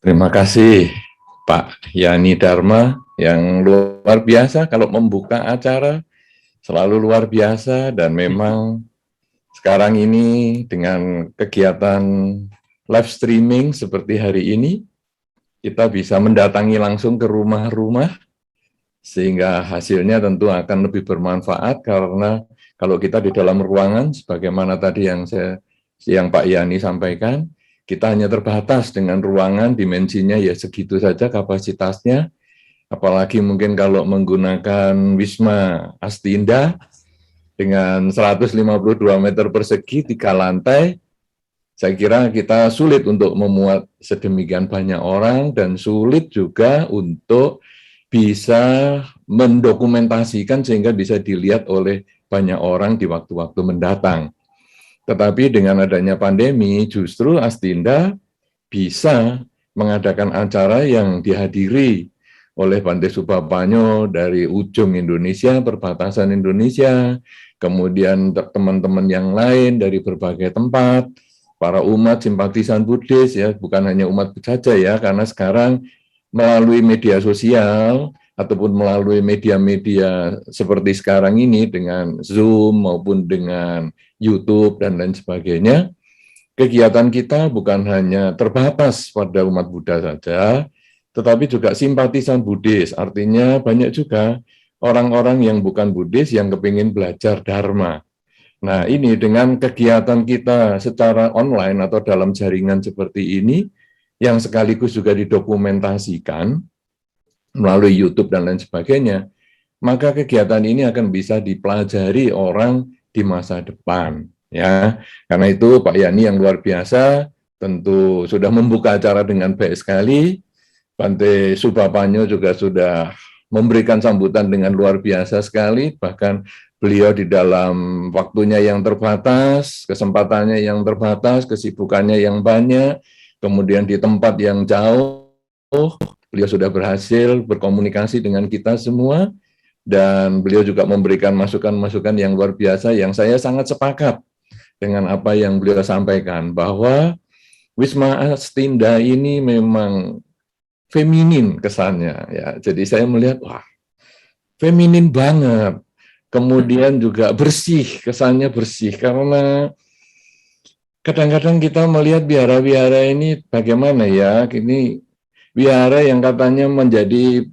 Terima kasih Pak Yani Dharma yang luar biasa kalau membuka acara, selalu luar biasa. Dan memang sekarang ini dengan kegiatan live streaming seperti hari ini, kita bisa mendatangi langsung ke rumah-rumah sehingga hasilnya tentu akan lebih bermanfaat. Karena kalau kita di dalam ruangan sebagaimana tadi yang Pak Yani sampaikan, kita hanya terbatas dengan ruangan, dimensinya ya segitu saja kapasitasnya. Apalagi mungkin kalau menggunakan Wisma Astinda dengan 152 meter persegi, 3 lantai, saya kira kita sulit untuk memuat sedemikian banyak orang dan sulit juga untuk bisa mendokumentasikan sehingga bisa dilihat oleh banyak orang di waktu-waktu mendatang. Tetapi dengan adanya pandemi, justru Astinda bisa mengadakan acara yang dihadiri oleh Bante Subapanyo dari ujung Indonesia, perbatasan Indonesia, kemudian teman-teman yang lain dari berbagai tempat, para umat simpatisan Buddhis, ya, bukan hanya umat saja ya, karena sekarang melalui media sosial ataupun melalui media-media seperti sekarang ini dengan Zoom maupun dengan YouTube dan lain sebagainya, kegiatan kita bukan hanya terbatas pada umat Buddha saja, tetapi juga simpatisan Buddhis. Artinya banyak juga orang-orang yang bukan Buddhis yang kepingin belajar Dharma. Nah, ini dengan kegiatan kita secara online atau dalam jaringan seperti ini, yang sekaligus juga didokumentasikan melalui YouTube dan lain sebagainya, maka kegiatan ini akan bisa dipelajari orang di masa depan. Ya, karena itu Pak Yani yang luar biasa tentu sudah membuka acara dengan baik sekali. Bante Subapanyo juga sudah memberikan sambutan dengan luar biasa sekali, bahkan beliau di dalam waktunya yang terbatas, kesempatannya yang terbatas, kesibukannya yang banyak, kemudian di tempat yang jauh, beliau sudah berhasil berkomunikasi dengan kita semua, dan beliau juga memberikan masukan-masukan yang luar biasa yang saya sangat sepakat dengan apa yang beliau sampaikan, bahwa Wisma Astinda ini memang feminin kesannya, ya. Jadi saya melihat, wah, feminin banget. Kemudian juga bersih, kesannya bersih, karena kadang-kadang kita melihat wihara-wihara ini bagaimana ya, ini wihara yang katanya menjadi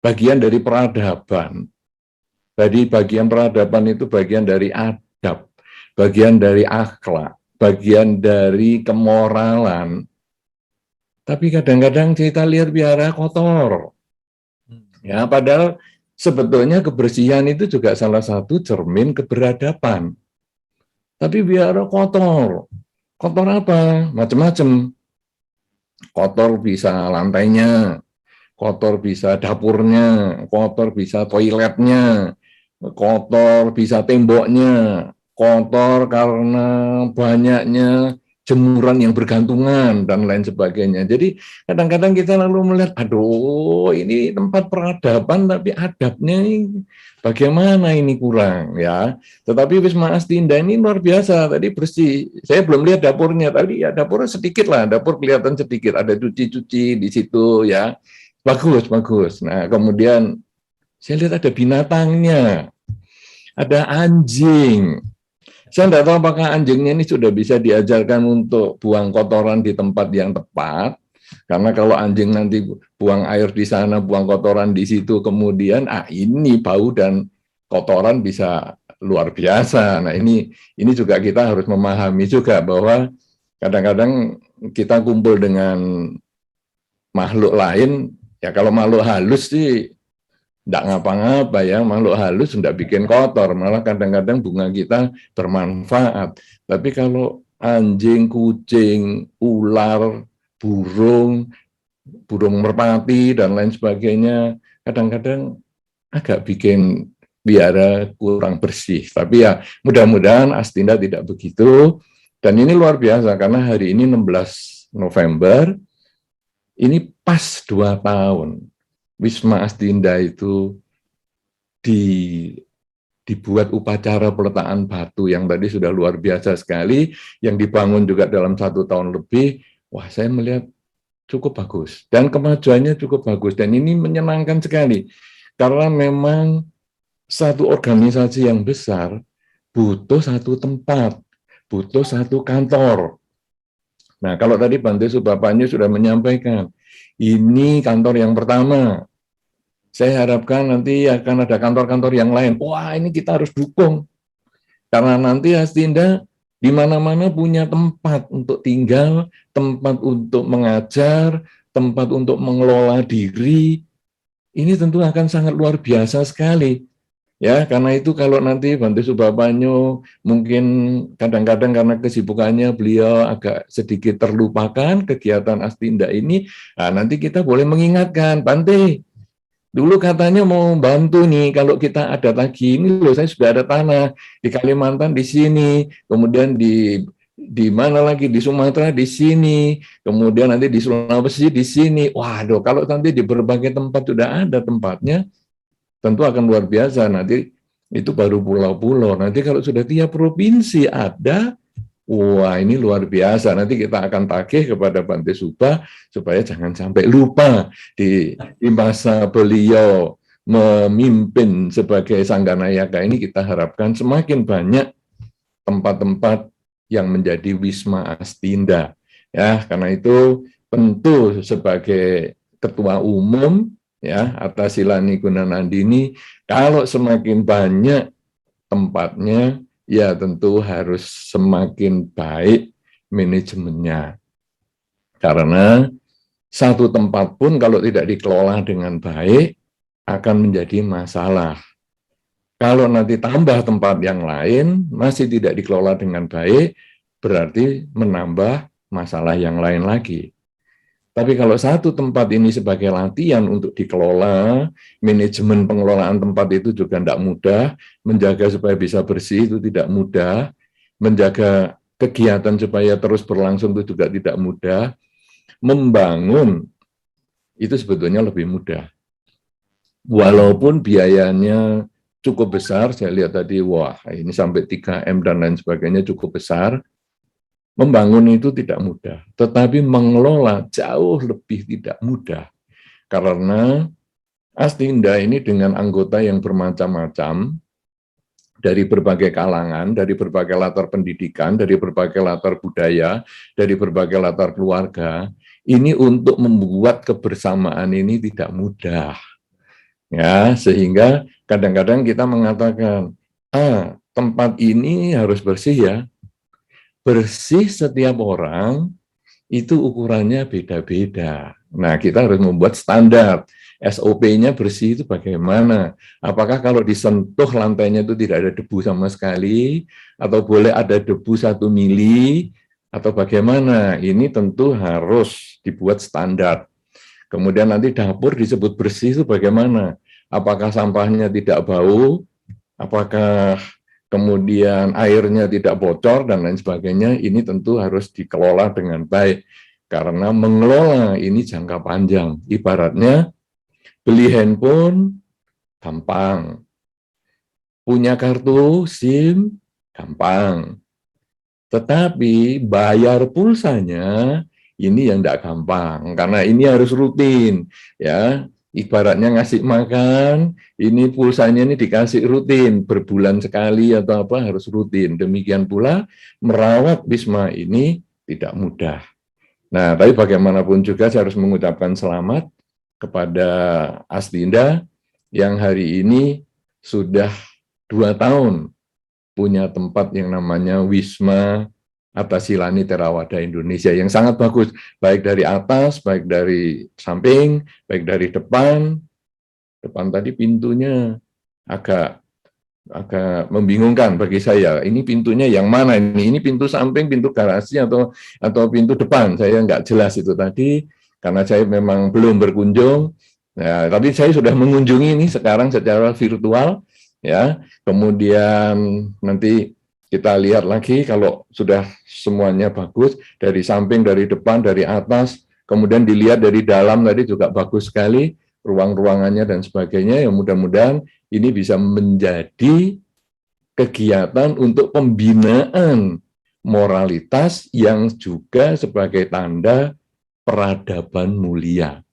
bagian dari peradaban. Jadi bagian peradaban itu bagian dari adab, bagian dari akhlak, bagian dari kemoralan. Tapi kadang-kadang kita lihat wihara kotor. Ya, padahal sebetulnya kebersihan itu juga salah satu cermin keberadaban. Tapi wihara kotor. Kotor apa? Macam-macam. Kotor bisa lantainya, kotor bisa dapurnya, kotor bisa toiletnya, kotor bisa temboknya, kotor karena banyaknya jemuran yang bergantungan dan lain sebagainya. Jadi kadang-kadang kita lalu melihat, aduh, ini tempat peradaban tapi adabnya ini bagaimana, ini kurang ya. Tetapi Wisma Astinda ini luar biasa, tadi bersih. Saya belum lihat dapurnya, tadi ya dapurnya sedikit lah, dapur kelihatan sedikit, ada cuci-cuci di situ ya. Bagus, bagus. Nah, kemudian saya lihat ada binatangnya, ada anjing. Saya tidak tahu apakah anjingnya ini sudah bisa diajarkan untuk buang kotoran di tempat yang tepat. Karena kalau anjing nanti buang air di sana, buang kotoran di situ, kemudian ini bau dan kotoran bisa luar biasa. Nah, ini juga kita harus memahami juga bahwa kadang-kadang kita kumpul dengan makhluk lain, ya kalau makhluk halus sih tidak ngapa-ngapa ya, makhluk halus tidak bikin kotor, malah kadang-kadang bunga kita bermanfaat. Tapi kalau anjing, kucing, ular, burung, burung merpati, dan lain sebagainya, kadang-kadang agak bikin biara kurang bersih. Tapi ya mudah-mudahan Astinda tidak begitu. Dan ini luar biasa, karena hari ini 16 November, ini pas 2 tahun. Wisma Astinda itu dibuat upacara peletakan batu yang tadi sudah luar biasa sekali, yang dibangun juga dalam 1 tahun lebih. Wah, saya melihat cukup bagus dan kemajuannya cukup bagus dan ini menyenangkan sekali karena memang satu organisasi yang besar butuh satu tempat, butuh satu kantor. Nah, kalau tadi Bante Subapanyu sudah menyampaikan, ini kantor yang pertama. Saya harapkan nanti akan ada kantor-kantor yang lain. Wah, ini kita harus dukung. Karena nanti Astinda di mana-mana punya tempat untuk tinggal, tempat untuk mengajar, tempat untuk mengelola diri. Ini tentu akan sangat luar biasa sekali. Ya, karena itu kalau nanti Bante Subapanyu mungkin kadang-kadang karena kesibukannya beliau agak sedikit terlupakan kegiatan Astinda ini, nah nanti kita boleh mengingatkan, Bante, dulu katanya mau bantu nih, kalau kita ada lagi, ini loh saya sudah ada tanah di Kalimantan di sini, kemudian di mana lagi di Sumatera di sini, kemudian nanti di Sulawesi di sini. Waduh, kalau nanti di berbagai tempat sudah ada tempatnya, tentu akan luar biasa. Nanti itu baru pulau-pulau. Nanti kalau sudah tiap provinsi ada, wah ini luar biasa. Nanti kita akan tagih kepada Bante Suba supaya jangan sampai lupa di masa beliau memimpin sebagai Sangganayaka ini, kita harapkan semakin banyak tempat-tempat yang menjadi Wisma Astinda. Ya, karena itu tentu sebagai ketua umum ya atas Silani Gunanandini, kalau semakin banyak tempatnya, ya tentu harus semakin baik manajemennya. Karena satu tempat pun kalau tidak dikelola dengan baik akan menjadi masalah. Kalau nanti tambah tempat yang lain masih tidak dikelola dengan baik, berarti menambah masalah yang lain lagi. Tapi kalau satu tempat ini sebagai latihan untuk dikelola, manajemen pengelolaan tempat itu juga tidak mudah, menjaga supaya bisa bersih itu tidak mudah, menjaga kegiatan supaya terus berlangsung itu juga tidak mudah, membangun itu sebetulnya lebih mudah. Walaupun biayanya cukup besar, saya lihat tadi, wah ini sampai 3M dan lain sebagainya cukup besar, membangun itu tidak mudah, tetapi mengelola jauh lebih tidak mudah. Karena Astinda ini dengan anggota yang bermacam-macam, dari berbagai kalangan, dari berbagai latar pendidikan, dari berbagai latar budaya, dari berbagai latar keluarga, ini untuk membuat kebersamaan ini tidak mudah. Ya, sehingga kadang-kadang kita mengatakan, tempat ini harus bersih ya. Bersih setiap orang itu ukurannya beda-beda. Nah, kita harus membuat standar. SOP-nya bersih itu bagaimana? Apakah kalau disentuh lantainya itu tidak ada debu sama sekali? Atau boleh ada debu 1 mili? Atau bagaimana? Ini tentu harus dibuat standar. Kemudian nanti dapur disebut bersih itu bagaimana? Apakah sampahnya tidak bau? Apakah kemudian airnya tidak bocor dan lain sebagainya? Ini tentu harus dikelola dengan baik. Karena mengelola ini jangka panjang. Ibaratnya beli handphone gampang. Punya kartu SIM gampang. Tetapi bayar pulsanya ini yang tidak gampang, karena ini harus rutin, ya. Ibaratnya ngasih makan, ini pulsanya ini dikasih rutin, berbulan sekali atau apa harus rutin. Demikian pula merawat Wisma ini tidak mudah. Nah, tapi bagaimanapun juga saya harus mengucapkan selamat kepada Astinda yang hari ini sudah 2 tahun punya tempat yang namanya Wisma Atasilani Theravada Indonesia yang sangat bagus, baik dari atas, baik dari samping, baik dari depan. Depan tadi pintunya agak membingungkan bagi saya. Ini pintunya yang mana ini? Ini pintu samping, pintu garasi atau pintu depan? Saya nggak jelas itu tadi karena saya memang belum berkunjung. Nah, tapi saya sudah mengunjungi ini sekarang secara virtual, ya. Kemudian nanti kita lihat lagi kalau sudah semuanya bagus, dari samping, dari depan, dari atas, kemudian dilihat dari dalam tadi juga bagus sekali, ruang-ruangannya dan sebagainya, yang mudah-mudahan ini bisa menjadi kegiatan untuk pembinaan moralitas yang juga sebagai tanda peradaban mulia.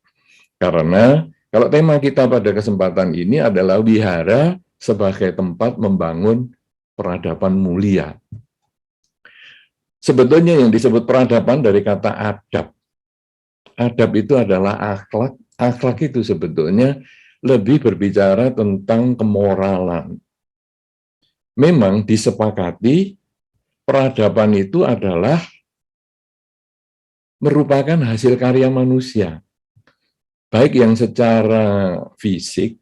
Karena kalau tema kita pada kesempatan ini adalah wihara sebagai tempat membangun peradaban mulia. Sebetulnya yang disebut peradaban dari kata adab. Adab itu adalah akhlak. Akhlak itu sebetulnya lebih berbicara tentang kemoralan. Memang disepakati peradaban itu adalah merupakan hasil karya manusia. Baik yang secara fisik,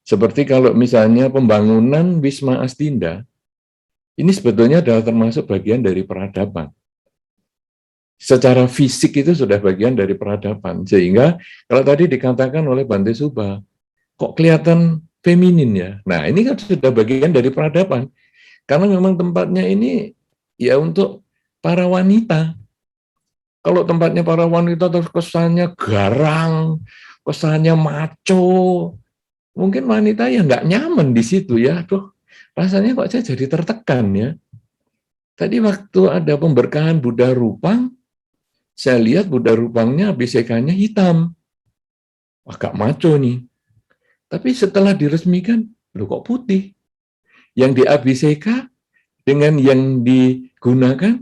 seperti kalau misalnya pembangunan Wisma Astinda, ini sebetulnya adalah termasuk bagian dari peradaban. Secara fisik itu sudah bagian dari peradaban. Sehingga kalau tadi dikatakan oleh Bante Subha, kok kelihatan feminin ya? Nah, ini kan sudah bagian dari peradaban. Karena memang tempatnya ini ya untuk para wanita. Kalau tempatnya para wanita terus kesannya garang, kesannya macho, mungkin wanita yang nggak nyaman di situ ya. Aduh, rasanya kok saya jadi tertekan ya. Tadi waktu ada pemberkahan Buddha Rupang, saya lihat Buddha Rupangnya abhisekanya hitam. Agak macho nih. Tapi setelah diresmikan, loh kok putih. Yang diabhiseka dengan yang digunakan,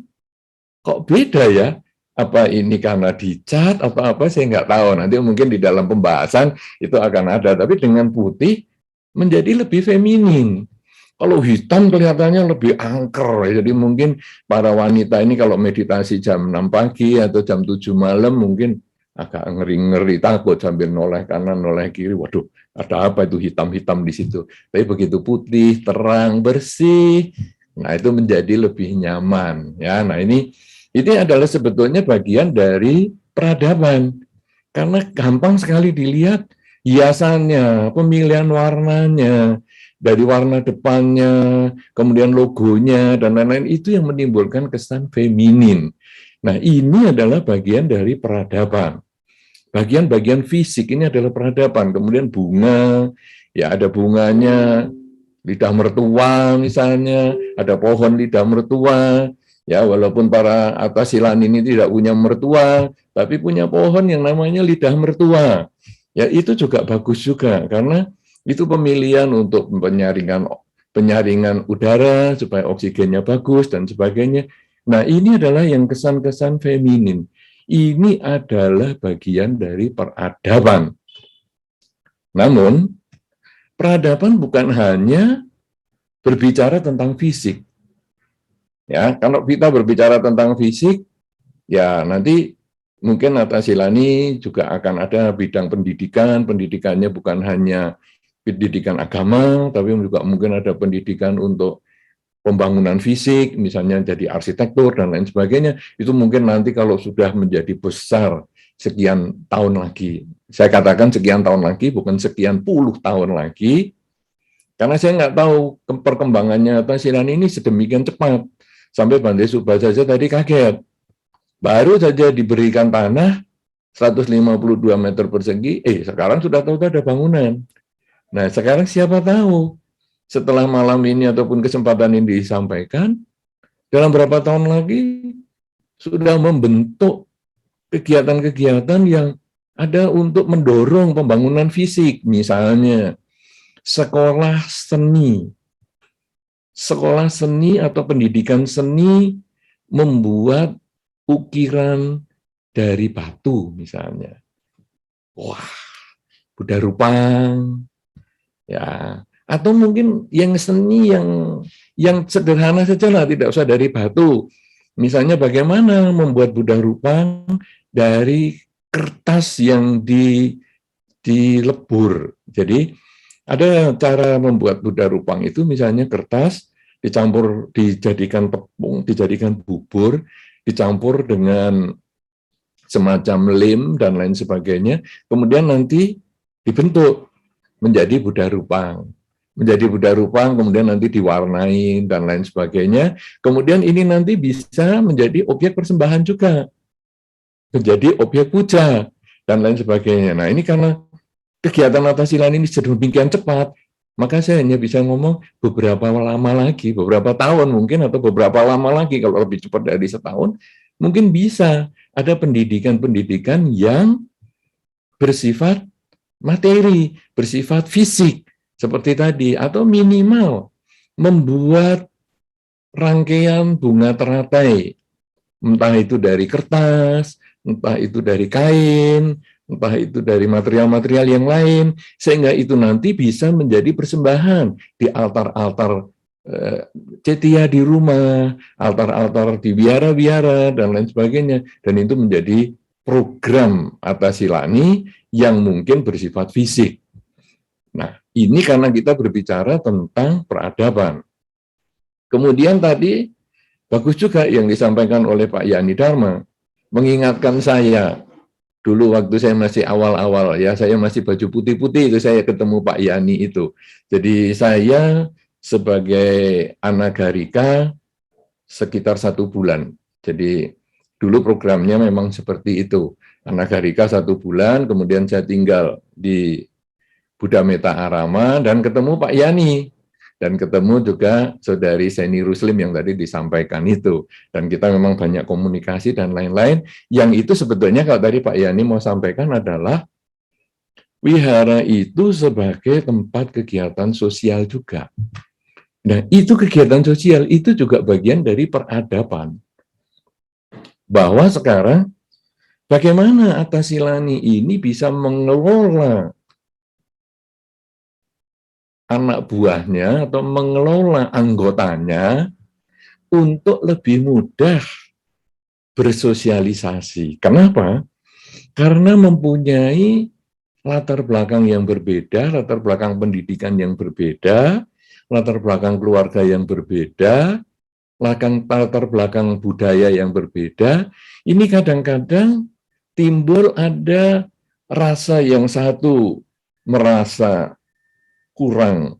kok beda ya? Apa ini karena dicat atau apa, saya nggak tahu. Nanti mungkin di dalam pembahasan itu akan ada. Tapi dengan putih menjadi lebih feminin. Kalau hitam kelihatannya lebih angker. Jadi mungkin para wanita ini kalau meditasi jam 6 pagi atau jam 7 malam mungkin agak ngeri-ngeri, takut sambil noleh kanan, noleh kiri. Waduh, ada apa itu hitam-hitam di situ. Tapi begitu putih, terang, bersih, nah itu menjadi lebih nyaman. Ya, nah ini adalah sebetulnya bagian dari peradaban. Karena gampang sekali dilihat hiasannya, pemilihan warnanya, dari warna depannya, kemudian logonya, dan lain-lain, itu yang menimbulkan kesan feminin. Nah, ini adalah bagian dari peradaban. Bagian-bagian fisik ini adalah peradaban. Kemudian bunga, ya ada bunganya, lidah mertua misalnya, ada pohon lidah mertua, ya walaupun para atasilan ini tidak punya mertua, tapi punya pohon yang namanya lidah mertua. Ya itu juga bagus juga, karena itu pemilihan untuk penyaringan udara supaya oksigennya bagus dan sebagainya. Nah, ini adalah yang kesan-kesan feminin. Ini adalah bagian dari peradaban. Namun, peradaban bukan hanya berbicara tentang fisik. Ya, kalau kita berbicara tentang fisik, ya nanti mungkin Atasilani juga akan ada bidang pendidikan. Pendidikannya bukan hanya pendidikan agama, tapi juga mungkin ada pendidikan untuk pembangunan fisik, misalnya jadi arsitektur dan lain sebagainya. Itu mungkin nanti kalau sudah menjadi besar sekian tahun lagi. Saya katakan sekian tahun lagi, bukan sekian puluh tahun lagi, karena saya nggak tahu perkembangannya Atasilani ini sedemikian cepat. Sampai Bante Subha saja tadi kaget. Baru saja diberikan tanah 152 meter persegi, sekarang sudah tahu ada bangunan. Nah, sekarang siapa tahu setelah malam ini ataupun kesempatan ini disampaikan, dalam berapa tahun lagi sudah membentuk kegiatan-kegiatan yang ada untuk mendorong pembangunan fisik, misalnya sekolah seni. Sekolah seni atau pendidikan seni membuat ukiran dari batu misalnya. Wah, Buddha Rupang. Ya, atau mungkin yang seni yang sederhana saja lah, tidak usah dari batu. Misalnya bagaimana membuat Buddha Rupang dari kertas yang dilebur. Jadi ada cara membuat Buddha Rupang itu misalnya kertas dicampur, dijadikan tepung, dijadikan bubur, dicampur dengan semacam lem dan lain sebagainya, kemudian nanti dibentuk menjadi Buddha Rupang. Menjadi Buddha Rupang, kemudian nanti diwarnai dan lain sebagainya. Kemudian ini nanti bisa menjadi objek persembahan juga. Menjadi objek puja dan lain sebagainya. Nah, ini karena kegiatan Atasilani ini sedemikian cepat, maka saya hanya bisa ngomong beberapa lama lagi, beberapa tahun mungkin, atau beberapa lama lagi, kalau lebih cepat dari setahun, mungkin bisa ada pendidikan-pendidikan yang bersifat materi, bersifat fisik, seperti tadi, atau minimal membuat rangkaian bunga teratai, entah itu dari kertas, entah itu dari kain, entah itu dari material-material yang lain, sehingga itu nanti bisa menjadi persembahan di altar-altar cetia di rumah, altar-altar di biara-biara, dan lain sebagainya. Dan itu menjadi program Atasilani yang mungkin bersifat fisik. Nah, ini karena kita berbicara tentang peradaban. Kemudian tadi, bagus juga yang disampaikan oleh Pak Yani Dharma, mengingatkan saya, dulu waktu saya masih awal-awal, ya saya masih baju putih-putih, itu saya ketemu Pak Yani itu. Jadi saya sebagai anagarika sekitar 1 bulan. Jadi dulu programnya memang seperti itu. Anagarika 1 bulan, kemudian saya tinggal di Buddha Metta Arama dan ketemu Pak Yani. Dan ketemu juga Saudari Seni Ruslim yang tadi disampaikan itu. Dan kita memang banyak komunikasi dan lain-lain. Yang itu sebetulnya kalau tadi Pak Yani mau sampaikan adalah wihara itu sebagai tempat kegiatan sosial juga. Nah, itu kegiatan sosial itu juga bagian dari peradaban. Bahwa sekarang bagaimana Atasilani ini bisa mengelola anak buahnya atau mengelola anggotanya untuk lebih mudah bersosialisasi. Kenapa? Karena mempunyai latar belakang yang berbeda, latar belakang pendidikan yang berbeda, latar belakang keluarga yang berbeda, latar belakang budaya yang berbeda. Ini kadang-kadang timbul ada rasa yang satu merasa kurang,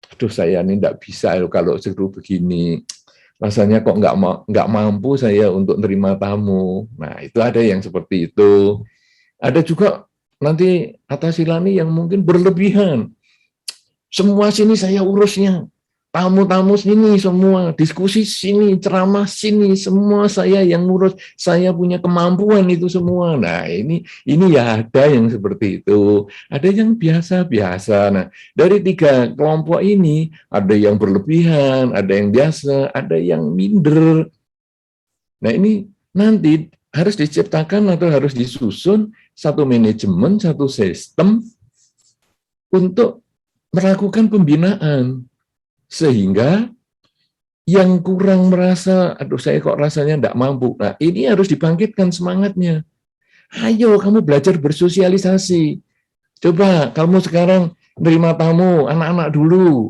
aduh saya ini tidak bisa kalau seru begini, rasanya kok nggak mampu saya untuk nerima tamu. Nah itu ada yang seperti itu. Ada juga nanti Atasilani yang mungkin berlebihan. Semua sini saya urusnya. Tamu-tamu sini semua, diskusi sini, ceramah sini, semua saya yang ngurus. Saya punya kemampuan itu semua. Nah, ini ya ada yang seperti itu. Ada yang biasa-biasa. Nah, dari 3 kelompok ini, ada yang berlebihan, ada yang biasa, ada yang minder. Nah, ini nanti harus diciptakan atau harus disusun satu manajemen, satu sistem untuk melakukan pembinaan. Sehingga yang kurang merasa, aduh saya kok rasanya tidak mampu. Nah ini harus dibangkitkan semangatnya. Ayo kamu belajar bersosialisasi. Coba kamu sekarang nerima tamu, anak-anak dulu.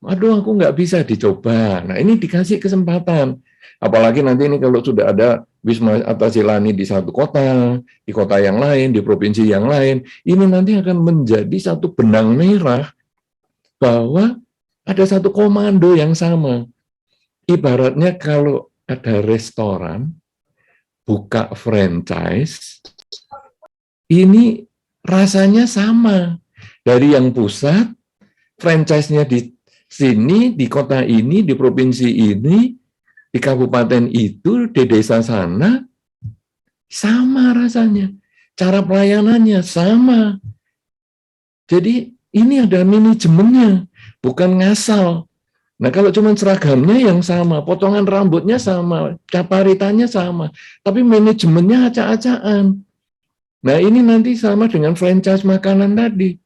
Aduh aku nggak bisa, dicoba. Nah ini dikasih kesempatan. Apalagi nanti ini kalau sudah ada Wisma Atasilani di satu kota, di kota yang lain, di provinsi yang lain, ini nanti akan menjadi satu benang merah bahwa ada satu komando yang sama. Ibaratnya kalau ada restoran, buka franchise, ini rasanya sama. Dari yang pusat, franchise-nya di sini, di kota ini, di provinsi ini, di kabupaten itu, di desa sana, sama rasanya. Cara pelayanannya sama. Jadi ini ada manajemennya. Bukan ngasal. Nah, kalau cuma seragamnya yang sama, potongan rambutnya sama, caparitannya sama, tapi manajemennya acak-acakan. Nah, ini nanti sama dengan franchise makanan tadi.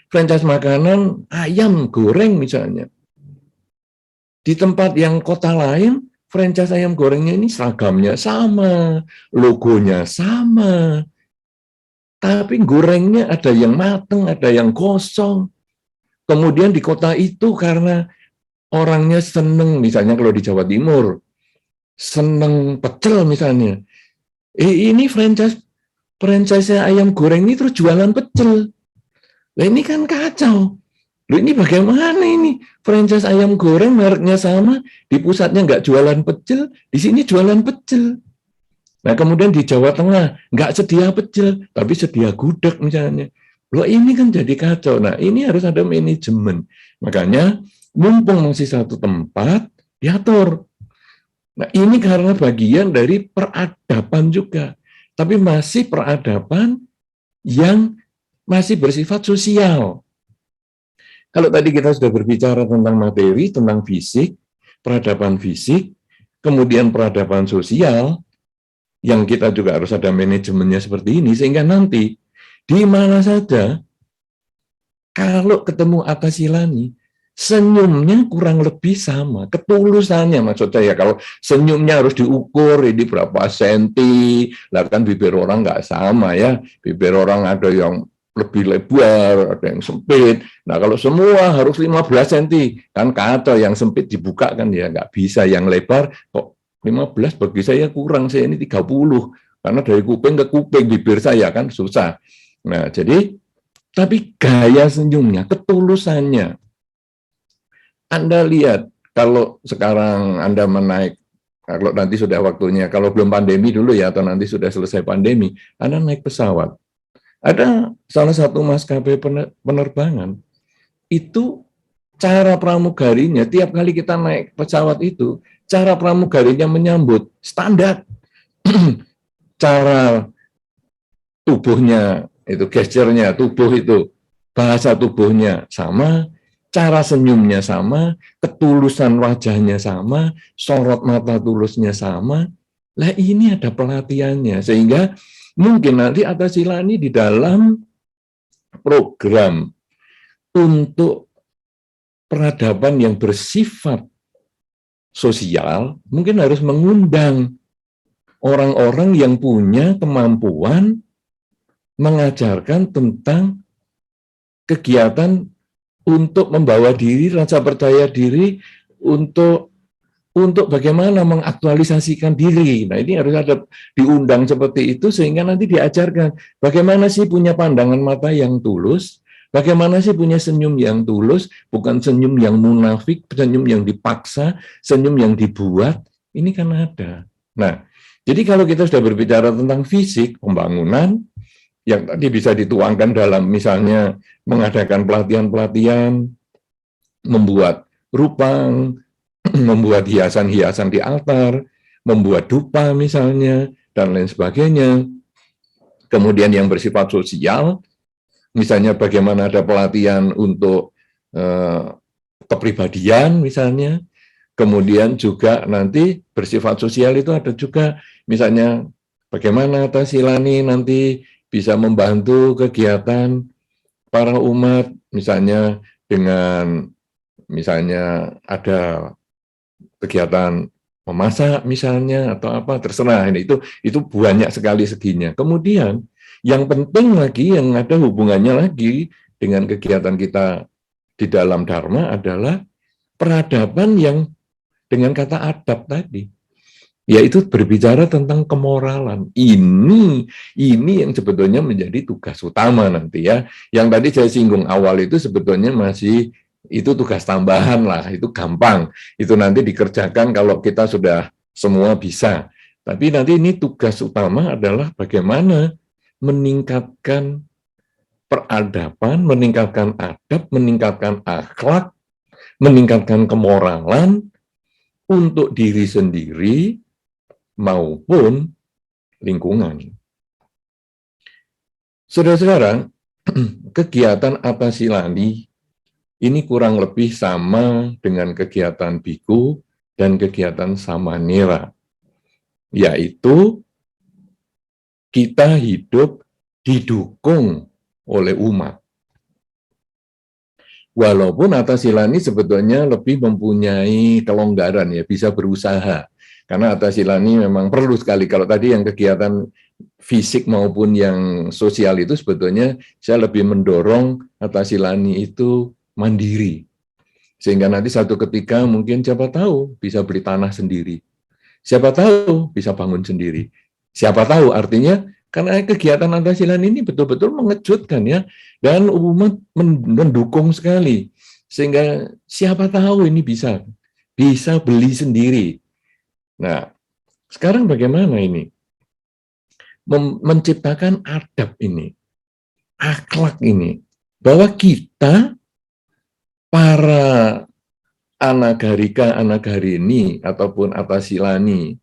Franchise makanan ayam goreng misalnya. Di tempat yang kota lain, franchise ayam gorengnya ini seragamnya sama, logonya sama, tapi gorengnya ada yang mateng, ada yang kosong. Kemudian di kota itu karena orangnya seneng, misalnya kalau di Jawa Timur, seneng pecel misalnya. Ini franchise ayam goreng ini terus jualan pecel. Nah ini kan kacau. Loh ini bagaimana ini? Franchise ayam goreng mereknya sama, di pusatnya nggak jualan pecel, di sini jualan pecel. Nah kemudian di Jawa Tengah nggak sedia pecel, tapi sedia gudeg misalnya. Loh ini kan jadi kacau. Nah ini harus ada manajemen. Makanya mumpung masih satu tempat, diatur. Nah, ini karena bagian dari peradaban juga, tapi masih peradaban yang masih bersifat sosial. Kalau tadi kita sudah berbicara tentang materi, tentang fisik, peradaban fisik, kemudian peradaban sosial, yang kita juga harus ada manajemennya seperti ini, sehingga nanti di mana saja kalau ketemu Atasilani, senyumnya kurang lebih sama, ketulusannya maksud saya. Kalau senyumnya harus diukur, ini berapa senti, lah kan bibir orang nggak sama ya, bibir orang ada yang lebih lebar, ada yang sempit. Nah kalau semua harus 15 senti, kan kacau, yang sempit dibuka kan ya nggak bisa, yang lebar kok 15 bagi saya kurang, saya ini 30, karena dari kuping ke kuping bibir saya kan susah. Nah jadi tapi gaya senyumnya, ketulusannya. Anda lihat, kalau sekarang Anda menaik, kalau nanti sudah waktunya, kalau belum pandemi dulu ya, atau nanti sudah selesai pandemi, Anda naik pesawat. Ada salah satu maskapai penerbangan, itu cara pramugarinya, tiap kali kita naik pesawat itu, cara pramugarinya menyambut, standar. Cara tubuhnya, itu gesturnya, tubuh itu, bahasa tubuhnya sama, cara senyumnya sama, ketulusan wajahnya sama, sorot mata tulusnya sama. Lah ini ada pelatihannya, sehingga mungkin nanti Atasilani di dalam program untuk peradaban yang bersifat sosial, mungkin harus mengundang orang-orang yang punya kemampuan mengajarkan tentang kegiatan untuk membawa diri, rasa percaya diri, untuk bagaimana mengaktualisasikan diri. Nah ini harus ada diundang seperti itu, sehingga nanti diajarkan bagaimana sih punya pandangan mata yang tulus, bagaimana sih punya senyum yang tulus, bukan senyum yang munafik, senyum yang dipaksa, senyum yang dibuat, ini kan ada. Nah, jadi kalau kita sudah berbicara tentang fisik, pembangunan, yang tadi bisa dituangkan dalam misalnya mengadakan pelatihan-pelatihan, membuat rupang, membuat hiasan-hiasan di altar, membuat dupa misalnya, dan lain sebagainya. Kemudian yang bersifat sosial, misalnya bagaimana ada pelatihan untuk kepribadian misalnya, kemudian juga nanti bersifat sosial itu ada juga misalnya bagaimana Atasilani nanti bisa membantu kegiatan para umat, misalnya dengan misalnya ada kegiatan memasak misalnya atau apa, terserah. Itu banyak sekali seginya. Kemudian yang penting lagi, yang ada hubungannya lagi dengan kegiatan kita di dalam Dharma adalah peradaban yang dengan kata adab tadi, yaitu berbicara tentang kemoralan. Ini yang sebetulnya menjadi tugas utama nanti ya. Yang tadi saya singgung awal itu sebetulnya masih itu tugas tambahan lah, itu gampang. Itu nanti dikerjakan kalau kita sudah semua bisa. Tapi nanti ini tugas utama adalah bagaimana meningkatkan peradaban, meningkatkan adab, meningkatkan akhlak, meningkatkan kemoralan untuk diri sendiri maupun lingkungan. Saudara-saudara, kegiatan Atasilani ini kurang lebih sama dengan kegiatan Biku dan kegiatan Samanera, yaitu kita hidup didukung oleh umat. Walaupun Atasilani sebetulnya lebih mempunyai kelonggaran ya, bisa berusaha. Karena Atasilani memang perlu sekali, kalau tadi yang kegiatan fisik maupun yang sosial itu sebetulnya saya lebih mendorong Atasilani itu mandiri. Sehingga nanti satu ketika mungkin siapa tahu bisa beli tanah sendiri. Siapa tahu bisa bangun sendiri. Siapa tahu artinya karena kegiatan Atasilani ini betul-betul mengejutkan ya, dan umat mendukung sekali. Sehingga siapa tahu ini bisa beli sendiri. Nah, sekarang bagaimana ini? Menciptakan adab ini, akhlak ini, bahwa kita para Anagarika, Anagarini, ataupun Atasilani,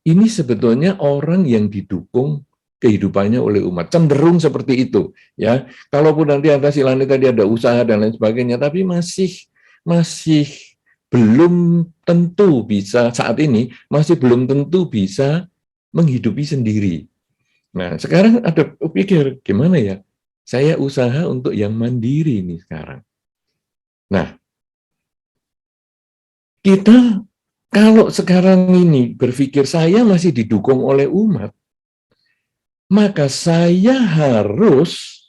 ini sebetulnya orang yang didukung kehidupannya oleh umat. Cenderung seperti itu. Ya, kalaupun nanti Atasilani tadi ada usaha dan lain sebagainya, tapi masih belum tentu bisa, saat ini masih belum tentu bisa menghidupi sendiri. Nah, sekarang ada pikir, gimana ya? Saya usaha untuk yang mandiri nih sekarang. Nah, kita kalau sekarang ini berpikir saya masih didukung oleh umat, maka saya harus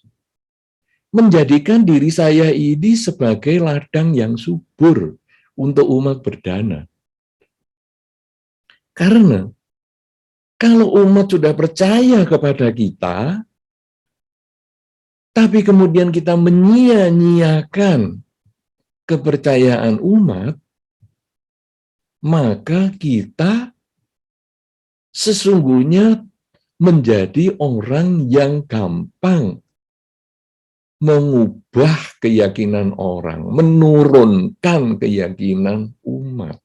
menjadikan diri saya ini sebagai ladang yang subur untuk umat berdana. Karena kalau umat sudah percaya kepada kita, tapi kemudian kita menyia-nyiakan kepercayaan umat, maka kita sesungguhnya menjadi orang yang gampang mengubah keyakinan orang, menurunkan keyakinan umat.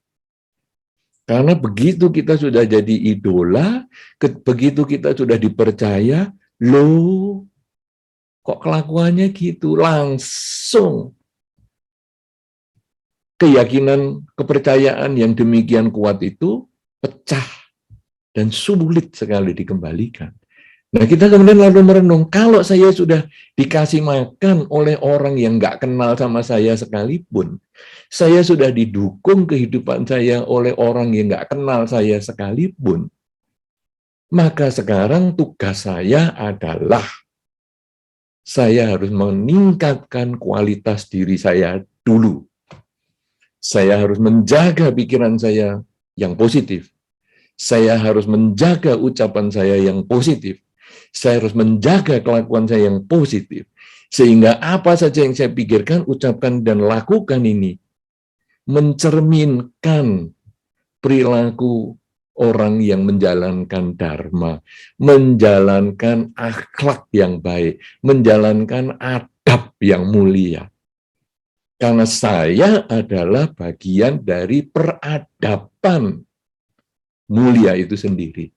Karena begitu kita sudah jadi idola, begitu kita sudah dipercaya, loh, kok kelakuannya gitu? Langsung keyakinan, kepercayaan yang demikian kuat itu pecah dan sulit sekali dikembalikan. Nah, kita kemudian lalu merenung, kalau saya sudah dikasih makan oleh orang yang nggak kenal sama saya sekalipun, saya sudah didukung kehidupan saya oleh orang yang nggak kenal saya sekalipun, maka sekarang tugas saya adalah saya harus meningkatkan kualitas diri saya dulu. Saya harus menjaga pikiran saya yang positif. Saya harus menjaga ucapan saya yang positif. Saya harus menjaga kelakuan saya yang positif. Sehingga apa saja yang saya pikirkan, ucapkan, dan lakukan ini mencerminkan perilaku orang yang menjalankan dharma, menjalankan akhlak yang baik, menjalankan adab yang mulia. Karena saya adalah bagian dari peradaban mulia itu sendiri.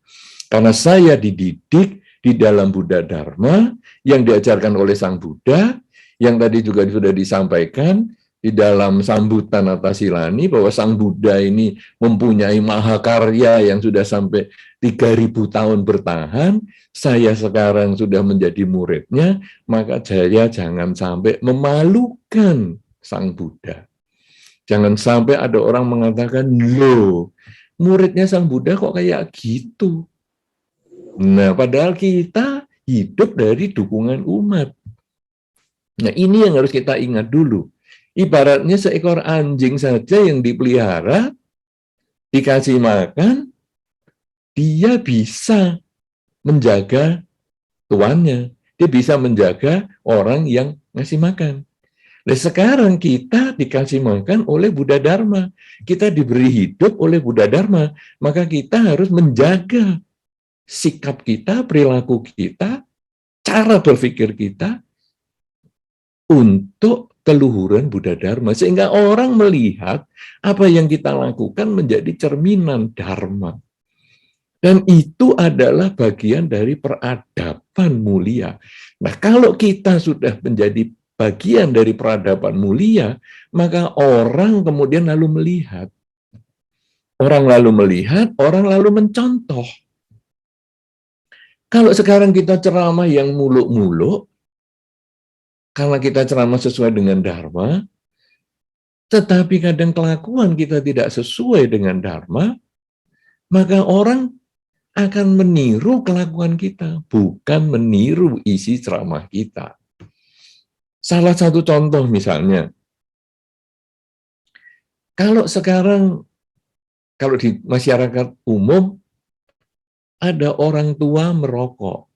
Karena saya dididik di dalam Buddha Dharma yang diajarkan oleh Sang Buddha, yang tadi juga sudah disampaikan di dalam sambutan Atasilani bahwa Sang Buddha ini mempunyai mahakarya yang sudah sampai 3000 tahun bertahan. Saya sekarang sudah menjadi muridnya, maka saya jangan sampai memalukan Sang Buddha. Jangan sampai ada orang mengatakan, loh, muridnya Sang Buddha kok kayak gitu. Nah, padahal kita hidup dari dukungan umat. Nah, ini yang harus kita ingat dulu. Ibaratnya seekor anjing saja yang dipelihara, dikasih makan, dia bisa menjaga tuannya. Dia bisa menjaga orang yang ngasih makan. Nah, sekarang kita dikasih makan oleh Buddha Dharma. Kita diberi hidup oleh Buddha Dharma. Maka kita harus menjaga sikap kita, perilaku kita, cara berpikir kita untuk keluhuran Buddha Dharma. Sehingga orang melihat apa yang kita lakukan menjadi cerminan Dharma. Dan itu adalah bagian dari peradaban mulia. Nah, kalau kita sudah menjadi bagian dari peradaban mulia, maka orang kemudian lalu melihat. Orang lalu melihat, orang lalu mencontoh. Kalau sekarang kita ceramah yang muluk-muluk, karena kita ceramah sesuai dengan Dharma, tetapi kadang kelakuan kita tidak sesuai dengan Dharma, maka orang akan meniru kelakuan kita, bukan meniru isi ceramah kita. Salah satu contoh misalnya, kalau sekarang, kalau di masyarakat umum, ada orang tua merokok,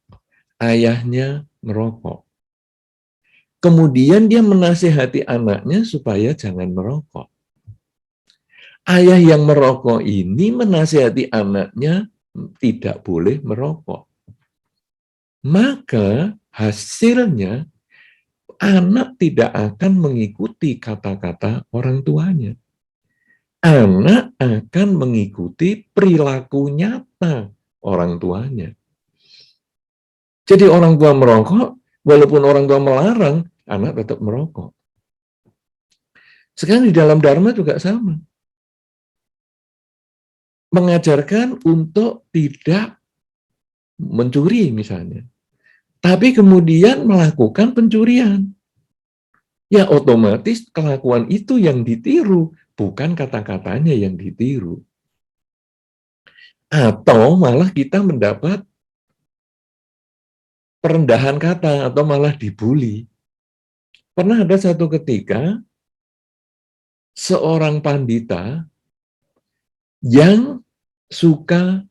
ayahnya merokok. Kemudian dia menasihati anaknya supaya jangan merokok. Ayah yang merokok ini menasihati anaknya tidak boleh merokok. Maka hasilnya anak tidak akan mengikuti kata-kata orang tuanya. anak akan mengikuti perilaku nyata orang tuanya. Jadi orang tua merokok, walaupun orang tua melarang, anak tetap merokok. Sekarang di dalam Dharma juga sama. Mengajarkan untuk tidak mencuri misalnya. Tapi kemudian melakukan pencurian. Ya otomatis kelakuan itu yang ditiru, bukan kata-katanya yang ditiru. Atau malah kita mendapat perendahan kata atau malah dibully. Pernah ada satu ketika seorang pandita yang suka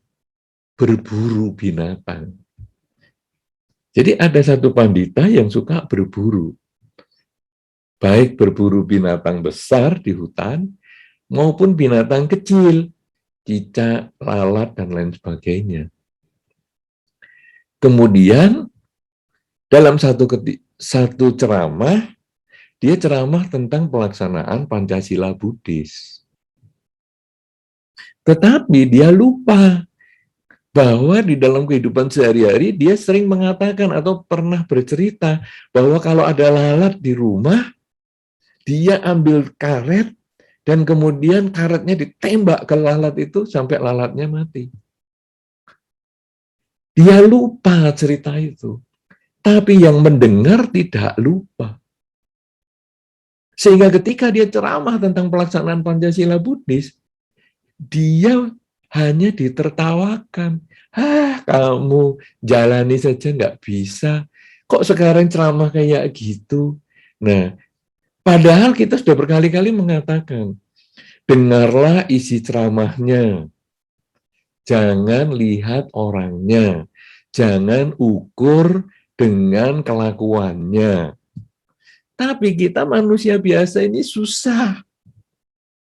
berburu binatang. Jadi ada satu pandita yang suka berburu. Baik berburu binatang besar di hutan maupun binatang kecil, cicak, lalat, dan lain sebagainya. Kemudian dalam satu ceramah, dia ceramah tentang pelaksanaan Pancasila Buddhis. Tetapi dia lupa bahwa di dalam kehidupan sehari-hari dia sering mengatakan atau pernah bercerita bahwa kalau ada lalat di rumah, dia ambil karet dan kemudian karetnya ditembak ke lalat itu sampai lalatnya mati. Dia lupa cerita itu. Tapi yang mendengar tidak lupa. Sehingga ketika dia ceramah tentang pelaksanaan Pancasila Buddhis, dia hanya ditertawakan. Kamu jalani saja nggak bisa. Kok sekarang ceramah kayak gitu? Nah, padahal kita sudah berkali-kali mengatakan, dengarlah isi ceramahnya. Jangan lihat orangnya. Jangan ukur dengan kelakuannya. Tapi kita manusia biasa ini susah.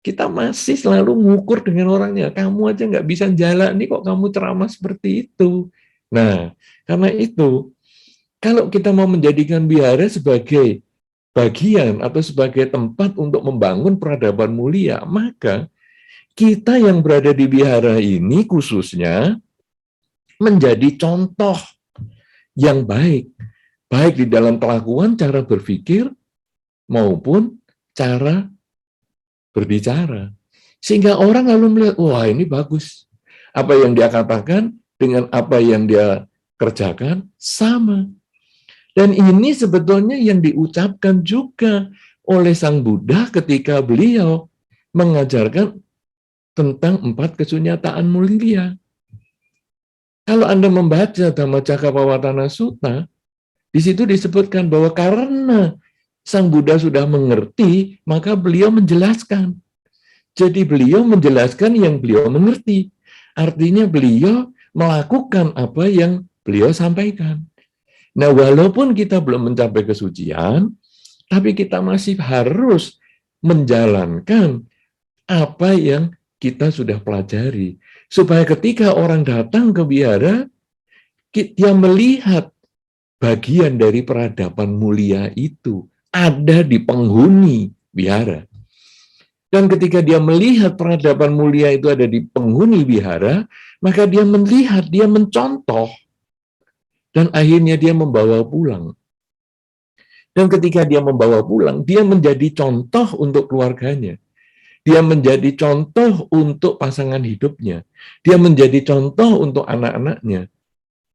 Kita masih selalu mengukur dengan orangnya. Kamu aja nggak bisa jalan nih, kok kamu ceramah seperti itu. Nah, karena itu, kalau kita mau menjadikan wihara sebagai bagian atau sebagai tempat untuk membangun peradaban mulia, maka kita yang berada di wihara ini khususnya menjadi contoh yang baik. Baik di dalam kelakuan, cara berpikir, maupun cara berbicara. Sehingga orang lalu melihat, wah ini bagus. Apa yang dia katakan dengan apa yang dia kerjakan sama. Dan ini sebetulnya yang diucapkan juga oleh Sang Buddha ketika beliau mengajarkan tentang 4 kesunyataan mulia. Kalau Anda membaca Dhammacakkappavattana Sutta, di situ disebutkan bahwa karena Sang Buddha sudah mengerti, maka beliau menjelaskan. Jadi beliau menjelaskan yang beliau mengerti. Artinya beliau melakukan apa yang beliau sampaikan. Nah, walaupun kita belum mencapai kesucian, tapi kita masih harus menjalankan apa yang kita sudah pelajari. Supaya ketika orang datang ke wihara, dia melihat bagian dari peradaban mulia itu ada di penghuni wihara. Dan ketika dia melihat peradaban mulia itu ada di penghuni wihara, maka dia melihat, dia mencontoh, dan akhirnya dia membawa pulang. Dan ketika dia membawa pulang, dia menjadi contoh untuk keluarganya. Dia menjadi contoh untuk pasangan hidupnya. Dia menjadi contoh untuk anak-anaknya.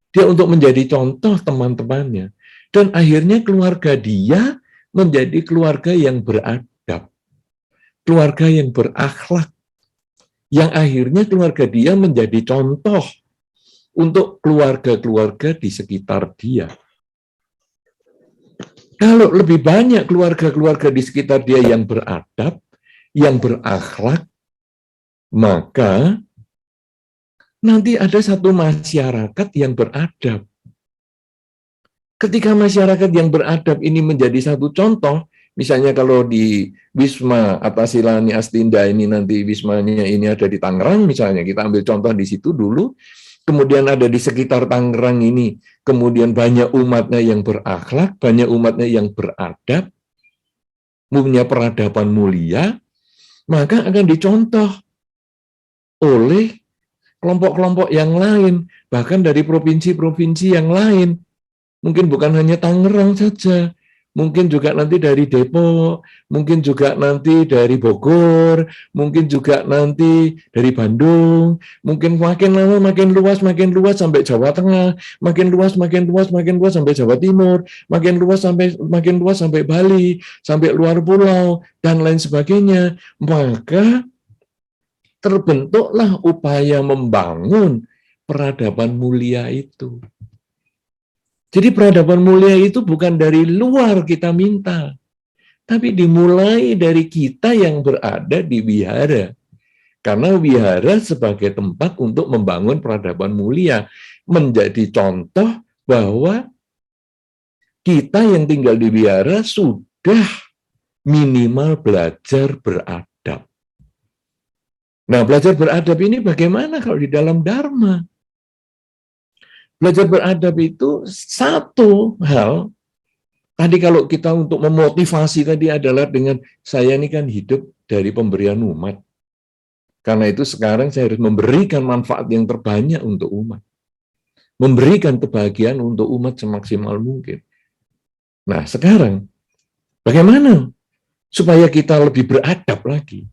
Dia untuk menjadi contoh teman-temannya. Dan akhirnya keluarga dia menjadi keluarga yang beradab. Keluarga yang berakhlak. Yang akhirnya keluarga dia menjadi contoh untuk keluarga-keluarga di sekitar dia. Kalau lebih banyak keluarga-keluarga di sekitar dia yang beradab, yang berakhlak, maka nanti ada satu masyarakat yang beradab. Ketika masyarakat yang beradab ini menjadi satu contoh, misalnya kalau di Wisma Attasilani Astinda ini nanti wismanya ini ada di Tangerang misalnya, kita ambil contoh di situ dulu, kemudian ada di sekitar Tangerang ini, kemudian banyak umatnya yang berakhlak, banyak umatnya yang beradab, punya peradaban mulia, maka akan dicontoh oleh kelompok-kelompok yang lain, bahkan dari provinsi-provinsi yang lain. Mungkin bukan hanya Tangerang saja, mungkin juga nanti dari Depok, mungkin juga nanti dari Bogor, mungkin juga nanti dari Bandung, mungkin makin lama makin luas sampai Jawa Tengah, makin luas sampai Jawa Timur, makin luas sampai Bali, sampai luar pulau dan lain sebagainya. Maka terbentuklah upaya membangun peradaban mulia itu. Jadi peradaban mulia itu bukan dari luar kita minta, tapi dimulai dari kita yang berada di wihara. Karena wihara sebagai tempat untuk membangun peradaban mulia, menjadi contoh bahwa kita yang tinggal di wihara sudah minimal belajar beradab. Nah, belajar beradab ini bagaimana kalau di dalam Dharma? Belajar beradab itu satu hal. Tadi kalau kita untuk memotivasi tadi adalah dengan saya ini kan hidup dari pemberian umat. Karena itu sekarang saya harus memberikan manfaat yang terbanyak untuk umat. Memberikan kebahagiaan untuk umat semaksimal mungkin. Nah sekarang, bagaimana supaya kita lebih beradab lagi?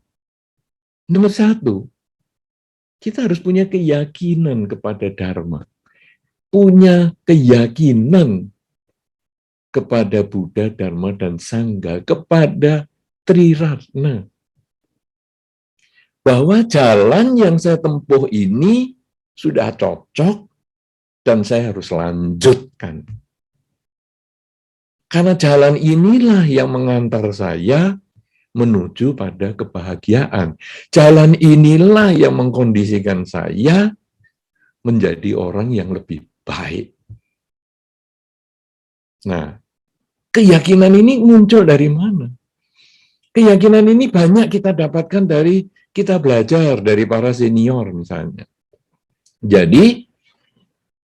Nomor satu, kita harus punya keyakinan kepada Dharma. Punya keyakinan kepada Buddha, Dharma, dan Sangha, kepada Triratna. Bahwa jalan yang saya tempuh ini sudah cocok dan saya harus lanjutkan. Karena jalan inilah yang mengantar saya menuju pada kebahagiaan. Jalan inilah yang mengkondisikan saya menjadi orang yang lebih baik. Nah, keyakinan ini muncul dari mana? Keyakinan ini banyak kita dapatkan dari kita belajar dari para senior misalnya. Jadi,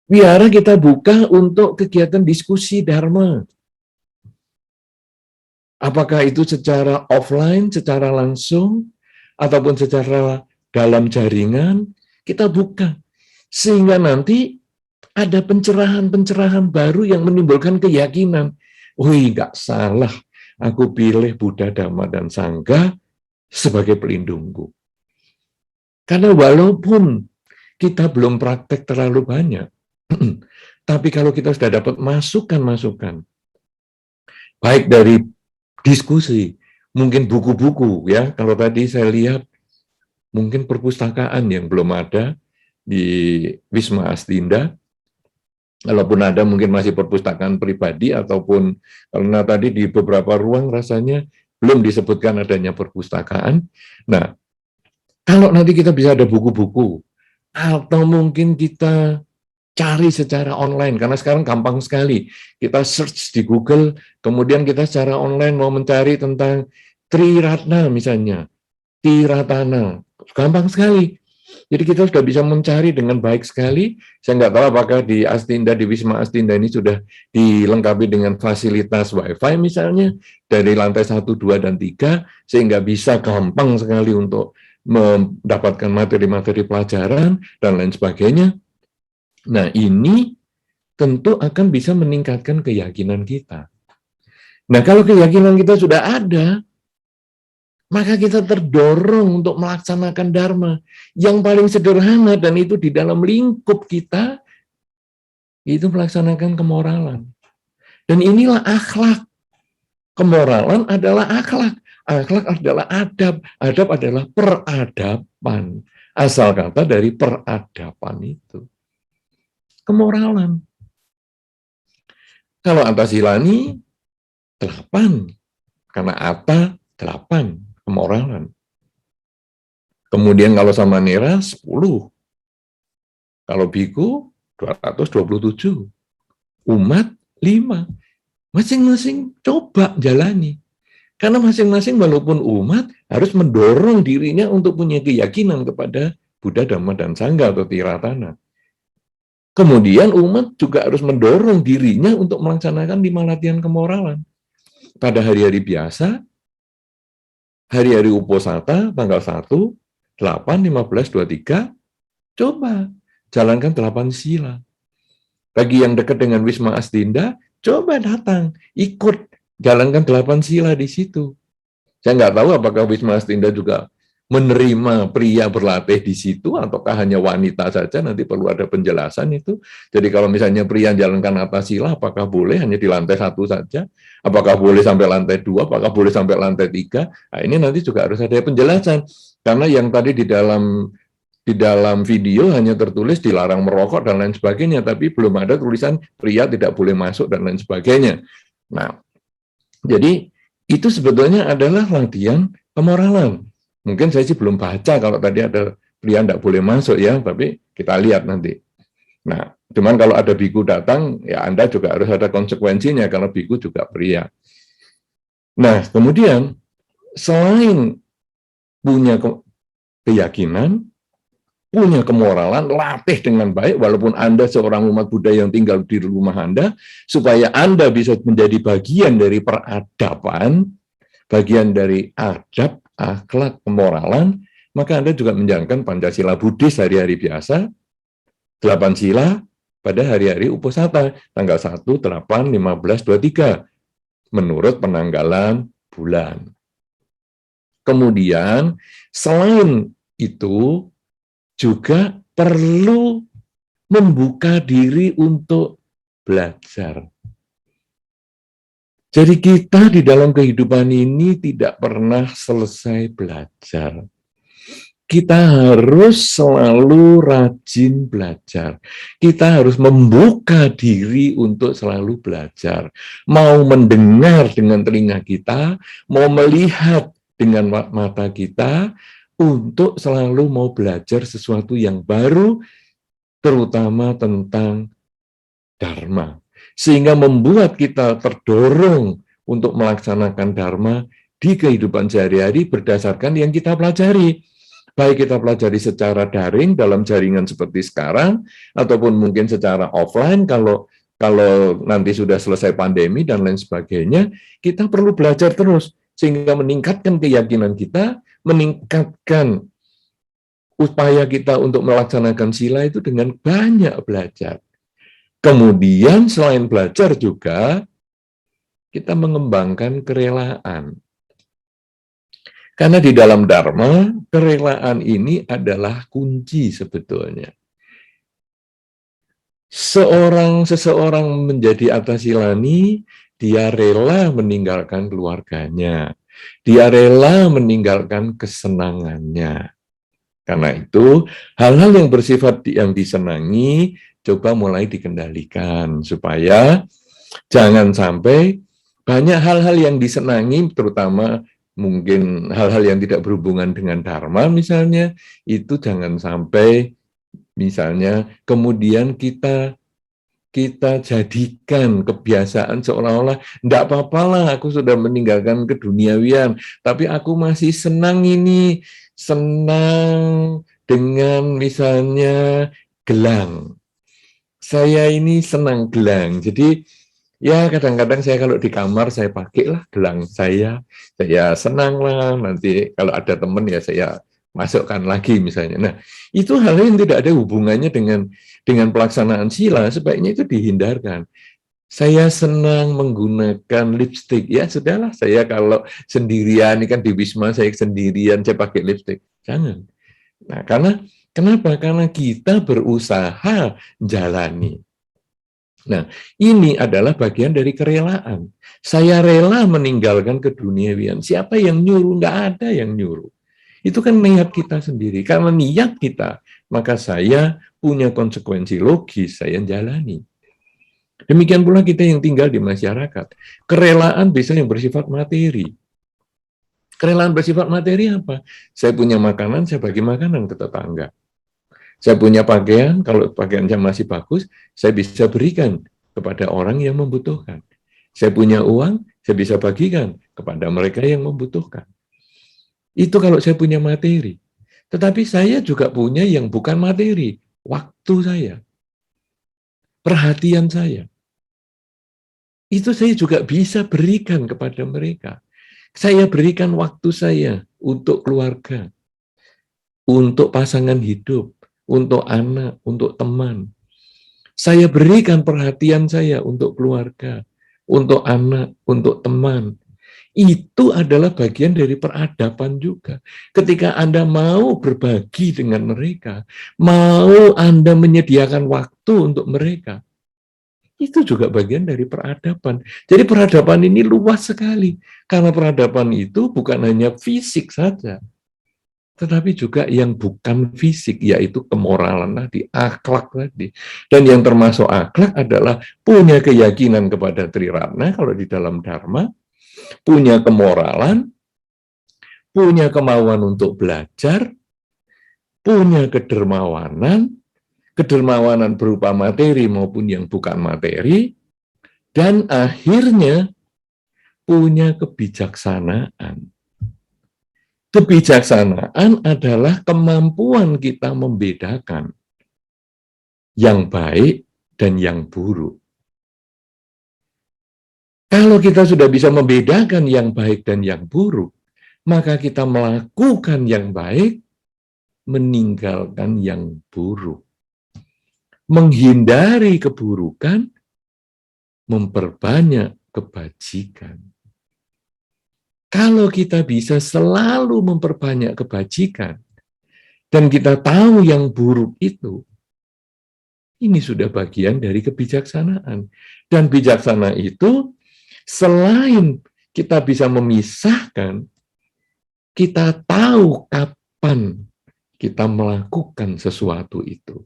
wihara kita buka untuk kegiatan diskusi Dharma. Apakah itu secara offline, secara langsung, ataupun secara dalam jaringan, kita buka. Sehingga nanti ada pencerahan-pencerahan baru yang menimbulkan keyakinan. Wih, nggak salah, aku pilih Buddha, Dhamma, dan Sangha sebagai pelindungku. Karena walaupun kita belum praktek terlalu banyak, tapi kalau kita sudah dapat masukan-masukan, baik dari diskusi, mungkin buku-buku, ya. Kalau tadi saya lihat, mungkin perpustakaan yang belum ada di Wisma Astinda, walaupun ada mungkin masih perpustakaan pribadi, ataupun karena tadi di beberapa ruang rasanya belum disebutkan adanya perpustakaan. Nah, kalau nanti kita bisa ada buku-buku, atau mungkin kita cari secara online, karena sekarang gampang sekali. Kita search di Google, kemudian kita secara online mau mencari tentang Triratna misalnya, Tiratana, gampang sekali. Jadi kita sudah bisa mencari dengan baik sekali. Saya nggak tahu apakah di Astinda, di Wisma Astinda ini sudah dilengkapi dengan fasilitas Wi-Fi misalnya, dari lantai 1, 2, dan 3, sehingga bisa gampang sekali untuk mendapatkan materi-materi pelajaran, dan lain sebagainya. Nah, ini tentu akan bisa meningkatkan keyakinan kita. Nah, kalau keyakinan kita sudah ada, maka kita terdorong untuk melaksanakan Dharma. Yang paling sederhana, dan itu di dalam lingkup kita, itu melaksanakan kemoralan. Dan inilah akhlak. Kemoralan adalah akhlak. Akhlak adalah adab. Adab adalah peradaban. Asal kata dari peradaban itu. Kemoralan. Kalau Antasilani 8, karena Atta 8, kemoralan. Kemudian kalau Samanera 10, kalau Biku 227, umat 5. Masing-masing coba jalani. Karena masing-masing walaupun umat harus mendorong dirinya untuk punya keyakinan kepada Buddha, Dhamma, dan Sangha atau Tiratana. Kemudian umat juga harus mendorong dirinya untuk melaksanakan 5 latihan kemoralan. Pada hari-hari biasa, hari-hari Uposatha tanggal 1, 8, 15, 23, coba jalankan 8 sila. Bagi yang dekat dengan Wisma Astinda, coba datang, ikut jalankan 8 sila di situ. Saya nggak tahu apakah Wisma Astinda juga menerima pria berlatih di situ, ataukah hanya wanita saja, nanti perlu ada penjelasan itu. Jadi kalau misalnya pria jalankan atas sila, apakah boleh hanya di lantai 1 saja? Apakah boleh sampai lantai 2? Apakah boleh sampai lantai 3? Nah, ini nanti juga harus ada penjelasan. Karena yang tadi di dalam video hanya tertulis dilarang merokok dan lain sebagainya, tapi belum ada tulisan pria tidak boleh masuk dan lain sebagainya. Nah, jadi itu sebetulnya adalah latihan kemoralan. Mungkin saya sih belum baca kalau tadi ada pria tidak boleh masuk ya, tapi kita lihat nanti. Nah, cuman kalau ada biku datang, ya Anda juga harus ada konsekuensinya karena biku juga pria. Nah, kemudian selain punya keyakinan, punya kemoralan, latih dengan baik, walaupun Anda seorang umat Buddha yang tinggal di rumah Anda, supaya Anda bisa menjadi bagian dari peradaban, bagian dari adab, akhlak, kemoralan, maka Anda juga menjalankan Pancasila Buddhis hari-hari biasa, 8 sila pada hari-hari Uposatha, tanggal 1, 8, 15, 23, menurut penanggalan bulan. Kemudian, selain itu, juga perlu membuka diri untuk belajar. Jadi kita di dalam kehidupan ini tidak pernah selesai belajar. Kita harus selalu rajin belajar. Kita harus membuka diri untuk selalu belajar. Mau mendengar dengan telinga kita, mau melihat dengan mata kita, untuk selalu mau belajar sesuatu yang baru, terutama tentang Dharma. Sehingga membuat kita terdorong untuk melaksanakan Dharma di kehidupan sehari-hari berdasarkan yang kita pelajari. Baik kita pelajari secara daring dalam jaringan seperti sekarang, ataupun mungkin secara offline kalau nanti sudah selesai pandemi dan lain sebagainya, kita perlu belajar terus sehingga meningkatkan keyakinan kita, meningkatkan upaya kita untuk melaksanakan sila itu dengan banyak belajar. Kemudian selain belajar juga, kita mengembangkan kerelaan. Karena di dalam Dharma, kerelaan ini adalah kunci sebetulnya. Seseorang menjadi Atasilani, dia rela meninggalkan keluarganya. Dia rela meninggalkan kesenangannya. Karena itu, hal-hal yang bersifat yang disenangi, coba mulai dikendalikan, supaya jangan sampai banyak hal-hal yang disenangi, terutama mungkin hal-hal yang tidak berhubungan dengan Dharma misalnya, itu jangan sampai misalnya kemudian kita jadikan kebiasaan seolah-olah enggak apa-apalah aku sudah meninggalkan keduniawian, tapi aku masih senang ini, senang dengan misalnya gelang. Saya ini senang gelang. Jadi ya kadang-kadang saya kalau di kamar saya pakailah gelang saya senang lah, nanti kalau ada teman ya saya masukkan lagi misalnya. Nah, itu hal yang tidak ada hubungannya dengan pelaksanaan sila, sebaiknya itu dihindarkan. Saya senang menggunakan lipstik, ya sudahlah, saya kalau sendirian, ini kan di Wisma saya sendirian, saya pakai lipstik. Jangan. Nah, kenapa? Karena kita berusaha jalani. Nah, ini adalah bagian dari kerelaan. Saya rela meninggalkan keduniawian. Siapa yang nyuruh? Nggak ada yang nyuruh. Itu kan niat kita sendiri. Karena niat kita, maka saya punya konsekuensi logis, saya jalani. Demikian pula kita yang tinggal di masyarakat. Kerelaan bisa yang bersifat materi. Kerelaan bersifat materi apa? Saya punya makanan, saya bagi makanan ke tetangga. Saya punya pakaian, kalau pakaiannya masih bagus, saya bisa berikan kepada orang yang membutuhkan. Saya punya uang, saya bisa bagikan kepada mereka yang membutuhkan. Itu kalau saya punya materi. Tetapi saya juga punya yang bukan materi, waktu saya, perhatian saya. Itu saya juga bisa berikan kepada mereka. Saya berikan waktu saya untuk keluarga, untuk pasangan hidup, untuk anak, untuk teman. Saya berikan perhatian saya untuk keluarga, untuk anak, untuk teman. Itu adalah bagian dari peradaban juga. Ketika Anda mau berbagi dengan mereka, mau Anda menyediakan waktu untuk mereka, itu juga bagian dari peradaban. Jadi peradaban ini luas sekali. Karena peradaban itu bukan hanya fisik saja, tetapi juga yang bukan fisik, yaitu kemoralan tadi, akhlak tadi. Dan yang termasuk akhlak adalah punya keyakinan kepada Triratna, kalau di dalam Dharma, punya kemoralan, punya kemauan untuk belajar, punya kedermawanan, kedermawanan berupa materi maupun yang bukan materi, dan akhirnya punya kebijaksanaan. Kebijaksanaan adalah kemampuan kita membedakan yang baik dan yang buruk. Kalau kita sudah bisa membedakan yang baik dan yang buruk, maka kita melakukan yang baik, meninggalkan yang buruk. Menghindari keburukan, memperbanyak kebajikan. Kalau kita bisa selalu memperbanyak kebajikan, dan kita tahu yang buruk itu, ini sudah bagian dari kebijaksanaan. Dan bijaksana itu, selain kita bisa memisahkan, kita tahu kapan kita melakukan sesuatu itu.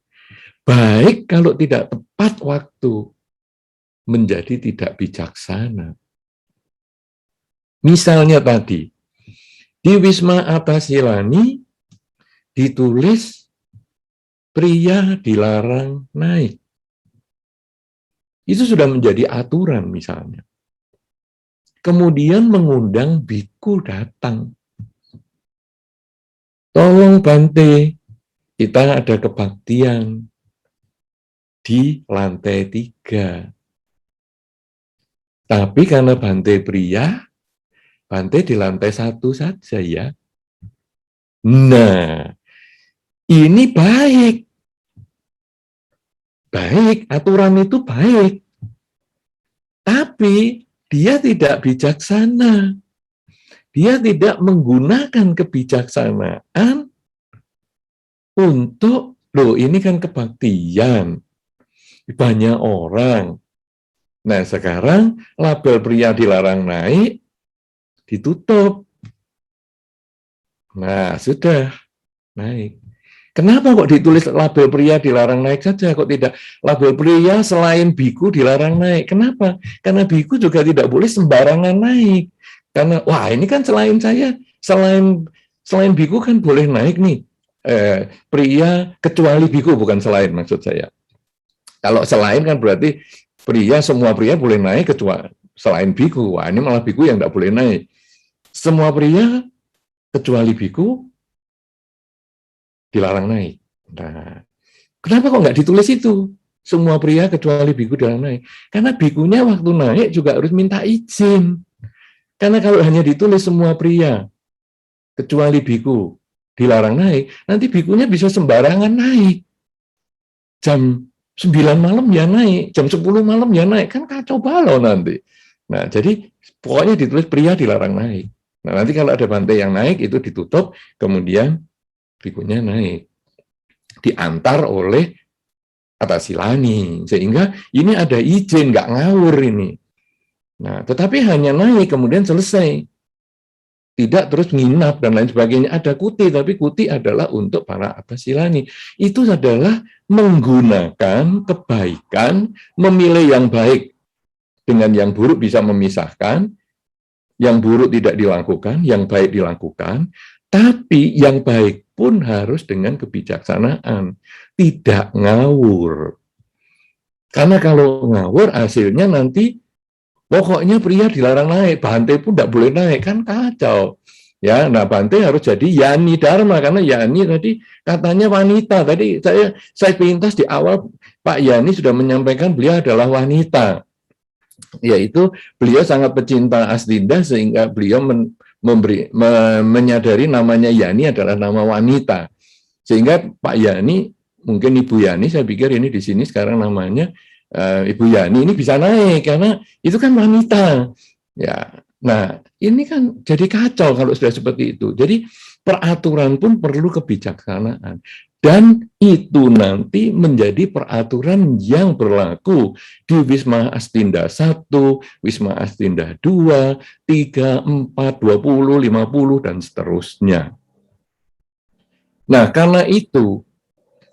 Baik kalau tidak tepat waktu, menjadi tidak bijaksana. Misalnya tadi, di Wisma Atasilani ditulis pria dilarang naik. Itu sudah menjadi aturan misalnya. Kemudian mengundang biku datang. Tolong Bante, kita ada kebaktian di lantai 3. Tapi karena Bante pria, Bante di lantai 1 saja ya. Nah, ini baik. Baik, aturan itu baik. Tapi dia tidak bijaksana. Dia tidak menggunakan kebijaksanaan untuk, loh ini kan kebaktian. Banyak orang. Nah, sekarang label pria dilarang naik, ditutup. Nah, sudah naik. Kenapa kok ditulis label pria dilarang naik saja, kok tidak label pria selain biku dilarang naik? Kenapa? Karena biku juga tidak boleh sembarangan naik. Karena, wah ini kan selain saya, selain biku kan boleh naik nih. Pria kecuali biku, bukan selain maksud saya. Kalau selain kan berarti pria, semua pria boleh naik kecuali selain biku. Wah ini malah biku yang tidak boleh naik. Semua pria kecuali biku dilarang naik. Nah, kenapa kok nggak ditulis itu? Semua pria kecuali biku dilarang naik. Karena bikunya waktu naik juga harus minta izin. Karena kalau hanya ditulis semua pria kecuali biku dilarang naik, nanti bikunya bisa sembarangan naik. Jam 9 malam ya naik, jam 10 malam ya naik, kan kacau balau nanti. Nah, jadi pokoknya ditulis pria dilarang naik. Nah, nanti kalau ada Bante yang naik, itu ditutup, kemudian bikunya naik. Diantar oleh Atasilani. Sehingga ini ada izin, nggak ngawur ini. Nah, tetapi hanya naik, kemudian selesai. Tidak terus nginap dan lain sebagainya. Ada kuti, tapi kuti adalah untuk para Atasilani. Itu adalah menggunakan kebaikan, memilih yang baik dengan yang buruk bisa memisahkan, yang buruk tidak dilakukan, yang baik dilakukan, tapi yang baik pun harus dengan kebijaksanaan, tidak ngawur. Karena kalau ngawur hasilnya nanti pokoknya pria dilarang naik, Bante pun tidak boleh naik, kan kacau. Ya, nah Bante harus jadi Yani Dharma, karena Yani tadi katanya wanita. Tadi saya pintas di awal Pak Yani sudah menyampaikan beliau adalah wanita. yaitu beliau sangat pecinta Astinda sehingga beliau menyadari namanya Yani adalah nama wanita. Sehingga Pak Yani, mungkin Ibu Yani, saya pikir ini di sini sekarang namanya Ibu Yani ini bisa naik karena itu kan wanita. Ya, nah ini kan jadi kacau kalau sudah seperti itu. Jadi peraturan pun perlu kebijaksanaan. Dan itu nanti menjadi peraturan yang berlaku di Wisma Astinda 1, Wisma Astinda 2, 3, 4, 20, 50, dan seterusnya. Nah, karena itu,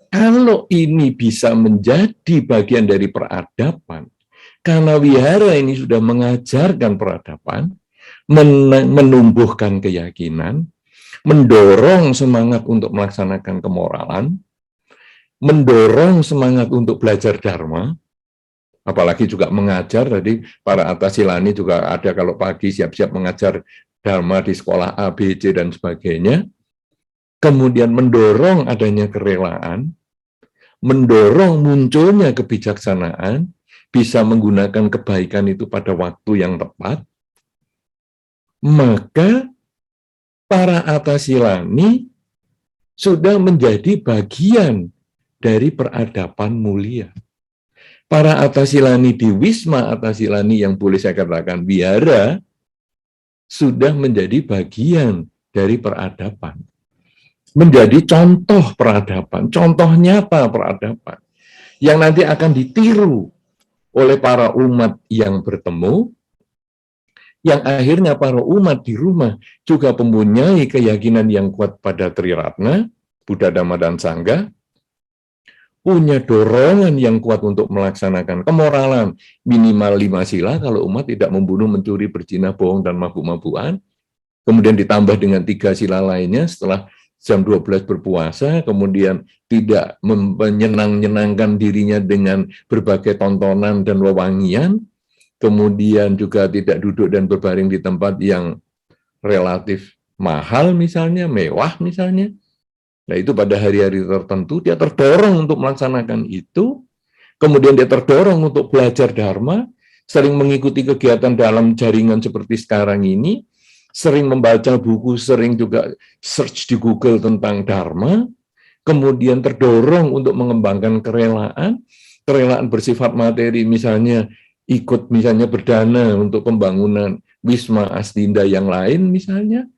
kalau ini bisa menjadi bagian dari peradaban, karena wihara ini sudah mengajarkan peradaban, menumbuhkan keyakinan, mendorong semangat untuk melaksanakan kemoralan, mendorong semangat untuk belajar dharma, apalagi juga mengajar. Tadi para Atasilani juga ada kalau pagi siap-siap mengajar dharma di sekolah A, B, C, dan sebagainya. Kemudian mendorong adanya kerelaan, mendorong munculnya kebijaksanaan, bisa menggunakan kebaikan itu pada waktu yang tepat, maka para Atasilani sudah menjadi bagian dari peradaban mulia. Para Atasilani di Wisma Atasilani yang boleh saya katakan wihara sudah menjadi bagian dari peradaban. Menjadi contoh peradaban, contoh nyata peradaban yang nanti akan ditiru oleh para umat yang bertemu, yang akhirnya para umat di rumah juga mempunyai keyakinan yang kuat pada Triratna, Buddha, Dhamma, dan Sangha, punya dorongan yang kuat untuk melaksanakan kemoralan, minimal 5 sila kalau umat tidak membunuh, mencuri, berzina, bohong, dan mabuk-mabukan, kemudian ditambah dengan 3 sila lainnya setelah jam 12 berpuasa, kemudian tidak menyenangkan dirinya dengan berbagai tontonan dan wewangian, kemudian juga tidak duduk dan berbaring di tempat yang relatif mahal misalnya, mewah misalnya. Nah itu pada hari-hari tertentu dia terdorong untuk melaksanakan itu, kemudian dia terdorong untuk belajar dharma, sering mengikuti kegiatan dalam jaringan seperti sekarang ini, sering membaca buku, sering juga search di Google tentang dharma, kemudian terdorong untuk mengembangkan kerelaan bersifat materi, misalnya ikut misalnya berdana untuk pembangunan Wisma Astinda yang lain misalnya,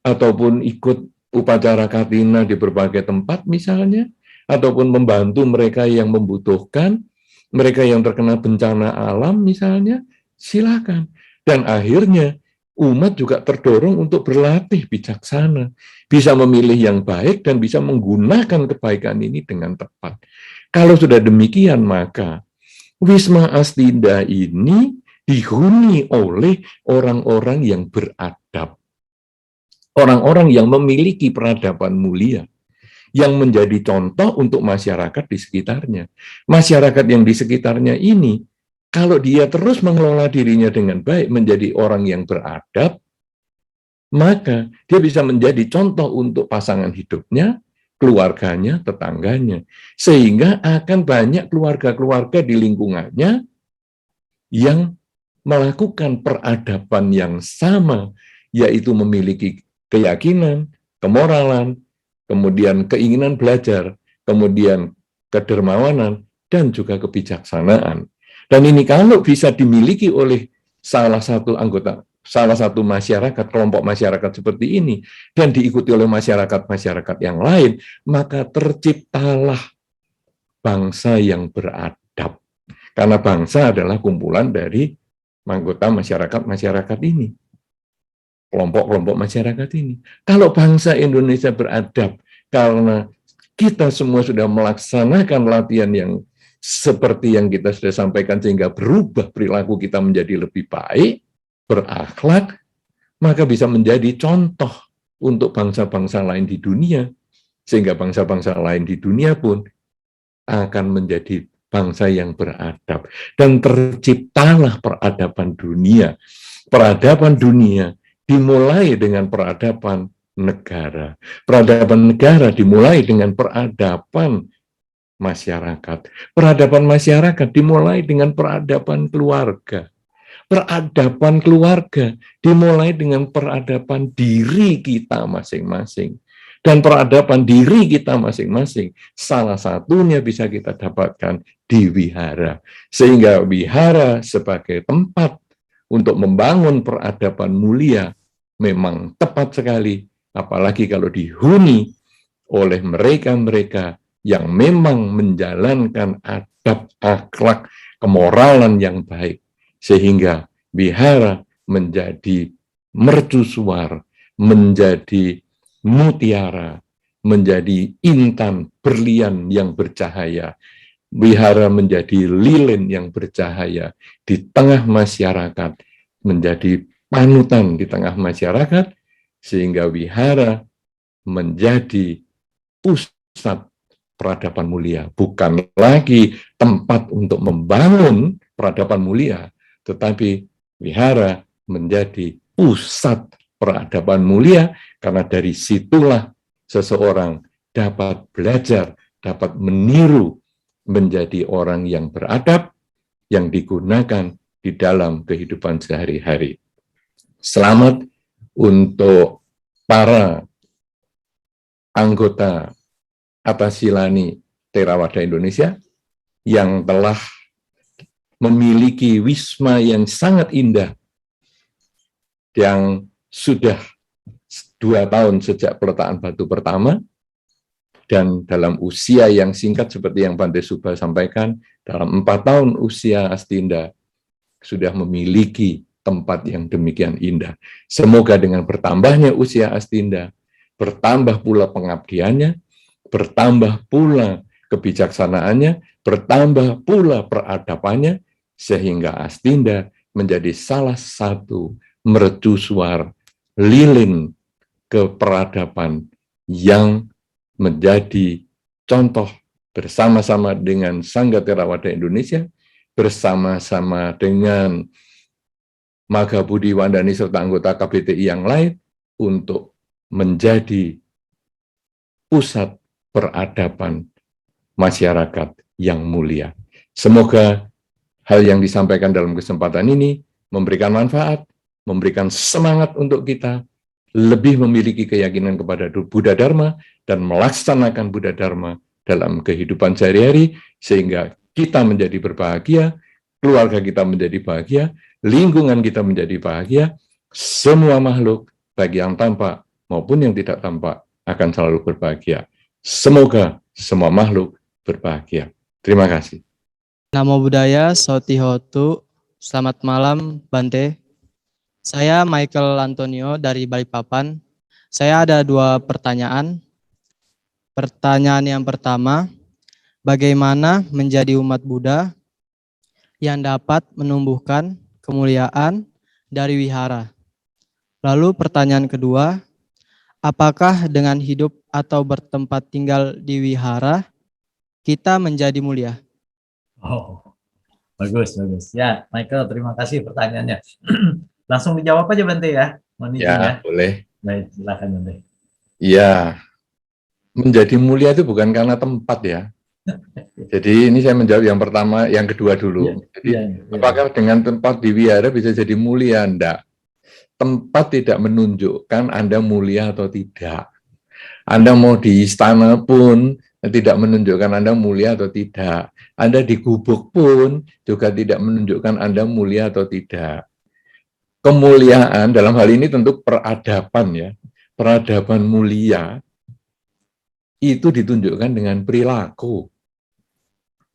ataupun ikut upacara katina di berbagai tempat misalnya, ataupun membantu mereka yang membutuhkan, mereka yang terkena bencana alam misalnya, silakan. Dan akhirnya umat juga terdorong untuk berlatih bijaksana, bisa memilih yang baik dan bisa menggunakan kebaikan ini dengan tepat. Kalau sudah demikian, maka Wisma Astinda ini dihuni oleh orang-orang yang beradab, orang-orang yang memiliki peradaban mulia, yang menjadi contoh untuk masyarakat di sekitarnya. Masyarakat yang di sekitarnya ini, kalau dia terus mengelola dirinya dengan baik, menjadi orang yang beradab, maka dia bisa menjadi contoh untuk pasangan hidupnya, keluarganya, tetangganya. Sehingga akan banyak keluarga-keluarga di lingkungannya yang melakukan peradaban yang sama, yaitu memiliki keyakinan, kemoralan, kemudian keinginan belajar, kemudian kedermawanan, dan juga kebijaksanaan. Dan ini kalau bisa dimiliki oleh salah satu anggota, salah satu masyarakat, kelompok masyarakat seperti ini, dan diikuti oleh masyarakat-masyarakat yang lain, maka terciptalah bangsa yang beradab. Karena bangsa adalah kumpulan dari anggota masyarakat-masyarakat ini, kelompok-kelompok masyarakat ini. Kalau bangsa Indonesia beradab, karena kita semua sudah melaksanakan latihan yang seperti yang kita sudah sampaikan, sehingga berubah perilaku kita menjadi lebih baik, berakhlak, maka bisa menjadi contoh untuk bangsa-bangsa lain di dunia, sehingga bangsa-bangsa lain di dunia pun akan menjadi bangsa yang beradab. Dan terciptalah peradaban dunia. Peradaban dunia dimulai dengan peradaban negara. Peradaban negara dimulai dengan peradaban masyarakat. Peradaban masyarakat dimulai dengan peradaban keluarga. Peradaban keluarga dimulai dengan peradaban diri kita masing-masing. Dan peradaban diri kita masing-masing, salah satunya bisa kita dapatkan di wihara. Sehingga wihara sebagai tempat untuk membangun peradaban mulia memang tepat sekali, apalagi kalau dihuni oleh mereka-mereka yang memang menjalankan adab, akhlak, kemoralan yang baik. Sehingga wihara menjadi mercusuar, menjadi mutiara, menjadi intan berlian yang bercahaya. Wihara menjadi lilin yang bercahaya di tengah masyarakat, menjadi panutan di tengah masyarakat, sehingga wihara menjadi pusat peradaban mulia. Bukan lagi tempat untuk membangun peradaban mulia, tetapi wihara menjadi pusat peradaban mulia, karena dari situlah seseorang dapat belajar, dapat meniru menjadi orang yang beradab, yang digunakan di dalam kehidupan sehari-hari. Selamat untuk para anggota Atasilani Theravada Indonesia yang telah memiliki wisma yang sangat indah, yang sudah 2 tahun sejak peletakan batu pertama, dan dalam usia yang singkat seperti yang Bante Subha sampaikan, dalam 4 tahun usia Astinda sudah memiliki tempat yang demikian indah. Semoga dengan bertambahnya usia Astinda, bertambah pula pengabdiannya, bertambah pula kebijaksanaannya, bertambah pula peradabannya, sehingga Astinda menjadi salah satu mercusuar lilin keperadaban yang menjadi contoh bersama-sama dengan Sangga Theravada Indonesia, bersama-sama dengan Magha Budi Wandani serta anggota KBTI yang lain untuk menjadi pusat peradaban masyarakat yang mulia. Semoga hal yang disampaikan dalam kesempatan ini memberikan manfaat, memberikan semangat untuk kita lebih memiliki keyakinan kepada Buddha Dharma dan melaksanakan Buddha Dharma dalam kehidupan sehari-hari, sehingga kita menjadi berbahagia, keluarga kita menjadi bahagia, lingkungan kita menjadi bahagia, semua makhluk, baik yang tampak maupun yang tidak tampak, akan selalu berbahagia. Semoga semua makhluk berbahagia. Terima kasih. Namo Buddhaya, Sautihotu. Selamat malam, Bante. Saya Michael Antonio dari Balikpapan. Saya ada 2 pertanyaan. Pertanyaan yang pertama, bagaimana menjadi umat Buddha yang dapat menumbuhkan kemuliaan dari wihara? Lalu pertanyaan kedua, apakah dengan hidup atau bertempat tinggal di wihara, kita menjadi mulia? Oh, bagus. Ya, Michael, terima kasih pertanyaannya. Langsung dijawab aja, Bante ya. Mohon izin ya. Boleh. Baik, silakan Bante. Ya, menjadi mulia itu bukan karena tempat ya. Jadi ini saya menjawab yang pertama, yang kedua dulu. Jadi apakah dengan tempat di wihara bisa jadi mulia? Enggak. Tempat tidak menunjukkan Anda mulia atau tidak. Anda mau di istana pun tidak menunjukkan Anda mulia atau tidak. Anda di gubuk pun juga tidak menunjukkan Anda mulia atau tidak. Kemuliaan dalam hal ini tentu peradaban ya. Peradaban mulia itu ditunjukkan dengan perilaku.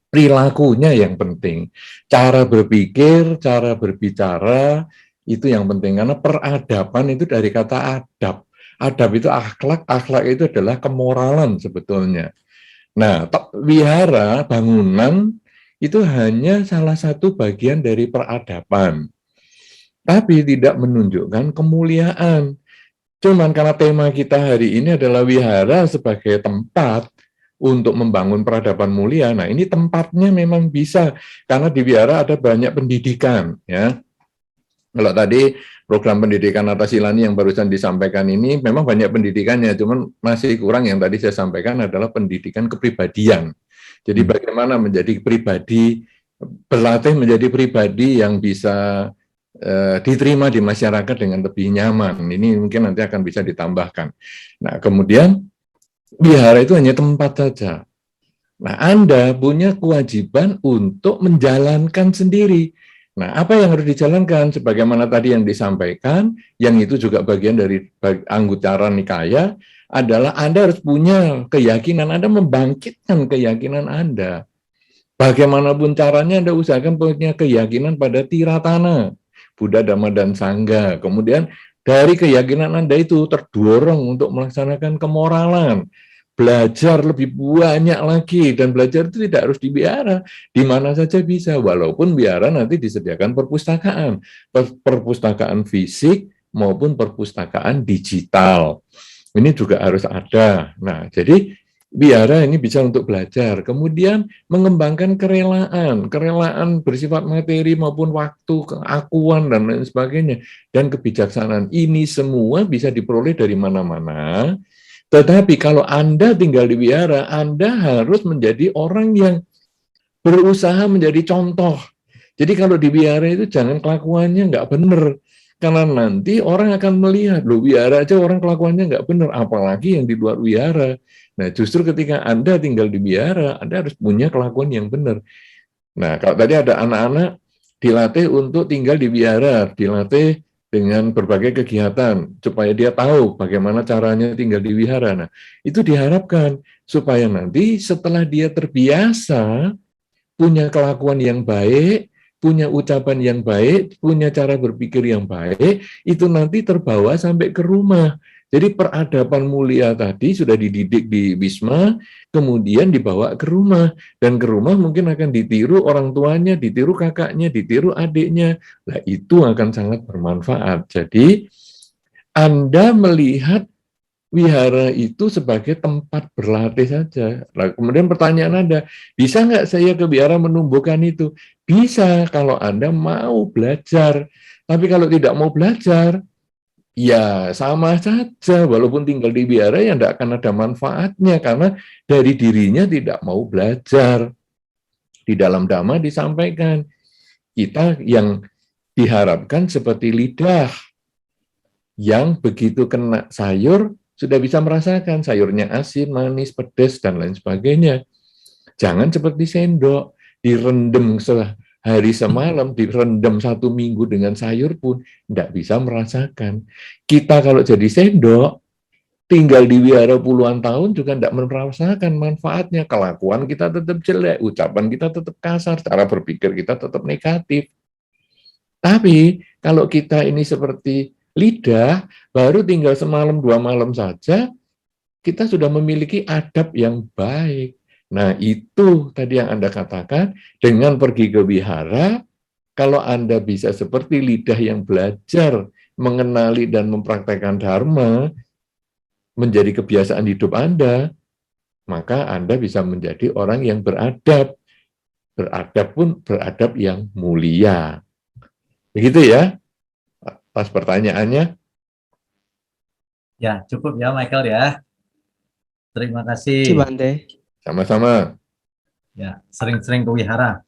Perilakunya yang penting. Cara berpikir, cara berbicara, itu yang penting. Karena peradaban itu dari kata adab. Adab itu akhlak, akhlak itu adalah kemoralan sebetulnya. Nah, wihara, bangunan, itu hanya salah satu bagian dari peradaban. Tapi tidak menunjukkan kemuliaan. Cuman karena tema kita hari ini adalah wihara sebagai tempat untuk membangun peradaban mulia. Nah, ini tempatnya memang bisa, karena di wihara ada banyak pendidikan. Ya, kalau tadi program pendidikan Atasilani yang barusan disampaikan ini memang banyak pendidikannya, cuman masih kurang yang tadi saya sampaikan adalah pendidikan kepribadian. Jadi bagaimana menjadi pribadi, berlatih menjadi pribadi yang bisa diterima di masyarakat dengan lebih nyaman. Ini mungkin nanti akan bisa ditambahkan. Nah, kemudian wihara itu hanya tempat saja. Nah, Anda punya kewajiban untuk menjalankan sendiri. Nah, apa yang harus dijalankan? Sebagaimana tadi yang disampaikan, yang itu juga bagian dari anggota nikaya, adalah Anda harus punya keyakinan, Anda membangkitkan keyakinan Anda. Bagaimanapun caranya, Anda usahakan punya keyakinan pada Tiratana, Buddha, Dhamma, dan Sangha. Kemudian dari keyakinan Anda itu terdorong untuk melaksanakan kemoralan, belajar lebih banyak lagi, dan belajar itu tidak harus di wihara, di mana saja bisa, walaupun wihara nanti disediakan perpustakaan, perpustakaan fisik maupun perpustakaan digital. Ini juga harus ada. Nah, jadi wihara ini bisa untuk belajar, kemudian mengembangkan kerelaan bersifat materi maupun waktu, keakuan, dan lain sebagainya, dan kebijaksanaan. Ini semua bisa diperoleh dari mana-mana. Tetapi kalau Anda tinggal di wihara, Anda harus menjadi orang yang berusaha menjadi contoh. Jadi kalau di wihara itu jangan kelakuannya nggak benar. Karena nanti orang akan melihat, loh wihara aja orang kelakuannya nggak benar, apalagi yang di luar wihara. Nah justru ketika Anda tinggal di wihara, Anda harus punya kelakuan yang benar. Nah kalau tadi ada anak-anak dilatih untuk tinggal di wihara, dilatih dengan berbagai kegiatan supaya dia tahu bagaimana caranya tinggal di wihara. Nah, itu diharapkan supaya nanti setelah dia terbiasa punya kelakuan yang baik, punya ucapan yang baik, punya cara berpikir yang baik, itu nanti terbawa sampai ke rumah. Jadi peradaban mulia tadi sudah dididik di Wisma, kemudian dibawa ke rumah. Dan ke rumah mungkin akan ditiru orang tuanya, ditiru kakaknya, ditiru adiknya. Nah, itu akan sangat bermanfaat. Jadi, Anda melihat wihara itu sebagai tempat berlatih saja. Nah, kemudian pertanyaan Anda, bisa nggak saya ke wihara menumbuhkan itu? Bisa kalau Anda mau belajar. Tapi kalau tidak mau belajar, ya sama saja, walaupun tinggal di wihara ya tidak akan ada manfaatnya, karena dari dirinya tidak mau belajar. Di dalam Dhamma disampaikan, kita yang diharapkan seperti lidah, yang begitu kena sayur, sudah bisa merasakan sayurnya asin, manis, pedas, dan lain sebagainya. Jangan seperti sendok, direndam sehari semalam, direndam 1 minggu dengan sayur pun, tidak bisa merasakan. Kita kalau jadi sendok, tinggal di wihara puluhan tahun juga tidak merasakan manfaatnya. Kelakuan kita tetap jelek, ucapan kita tetap kasar, cara berpikir kita tetap negatif. Tapi kalau kita ini seperti lidah, baru tinggal semalam 2 malam saja, kita sudah memiliki adab yang baik. Nah, itu tadi yang Anda katakan, dengan pergi ke wihara, kalau Anda bisa seperti lidah yang belajar mengenali dan mempraktekkan dharma, menjadi kebiasaan hidup Anda, maka Anda bisa menjadi orang yang beradab. Beradab pun beradab yang mulia. Begitu ya, pas pertanyaannya. Ya, cukup ya Michael ya. Terima kasih. Terima kasih Bante. Sama-sama. Ya, sering-sering ke wihara.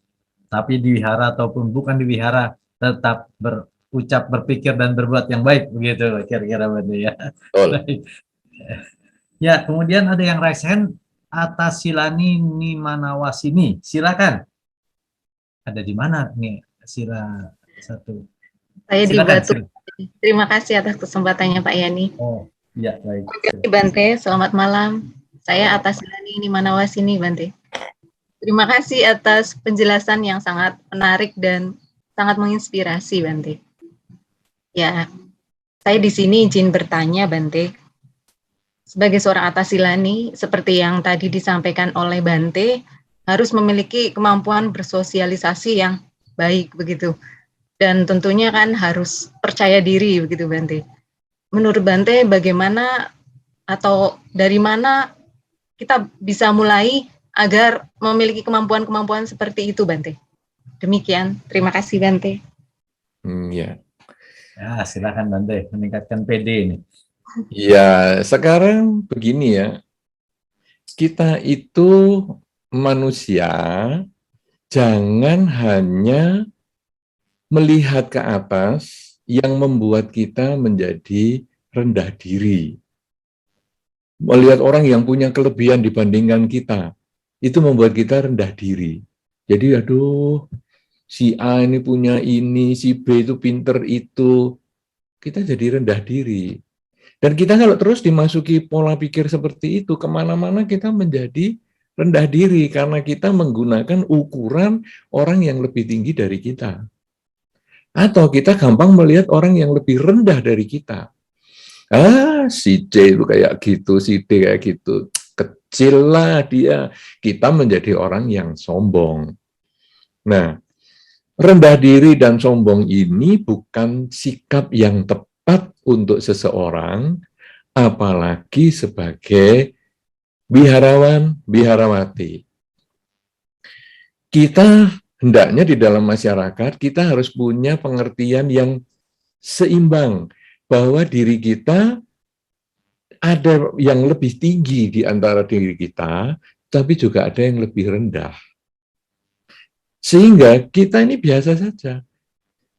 Tapi di wihara ataupun bukan di wihara, tetap berucap, berpikir, dan berbuat yang baik. Begitu kira-kira Bante ya. Betul. Ya, kemudian ada yang raise hand, Atasilani Nimanawasini. Silakan. Ada di mana nih sila satu? Saya di Silakan, Batu. Terima kasih atas kesempatannya Pak Yani. Oh, iya baik. Terima kasih Bante, selamat malam. Saya Atasilani Nimanawasini Bante. Terima kasih atas penjelasan yang sangat menarik dan sangat menginspirasi Bante. Ya, saya di sini izin bertanya Bante. Sebagai seorang Atasilani, seperti yang tadi disampaikan oleh Bante, harus memiliki kemampuan bersosialisasi yang baik begitu. Dan tentunya kan harus percaya diri begitu Bante. Menurut Bante bagaimana atau dari mana kita bisa mulai agar memiliki kemampuan-kemampuan seperti itu Bante? Demikian, terima kasih Bante. Ya. Ya, silakan Bante meningkatkan PD ini. Ya, sekarang begini ya. Kita itu manusia, jangan hanya melihat ke atas yang membuat kita menjadi rendah diri. Melihat orang yang punya kelebihan dibandingkan kita, itu membuat kita rendah diri. Jadi aduh, si A ini punya ini, si B itu pinter itu, kita jadi rendah diri. Dan kita kalau terus dimasuki pola pikir seperti itu, kemana-mana kita menjadi rendah diri, karena kita menggunakan ukuran orang yang lebih tinggi dari kita. Atau kita gampang melihat orang yang lebih rendah dari kita. Si C itu kayak gitu, si D kayak gitu. Kecil lah dia. Kita menjadi orang yang sombong. Nah, rendah diri dan sombong ini bukan sikap yang tepat untuk seseorang, apalagi sebagai biharawan, biharawati. Kita hendaknya di dalam masyarakat, kita harus punya pengertian yang seimbang, bahwa diri kita ada yang lebih tinggi di antara diri kita, tapi juga ada yang lebih rendah. Sehingga kita ini biasa saja.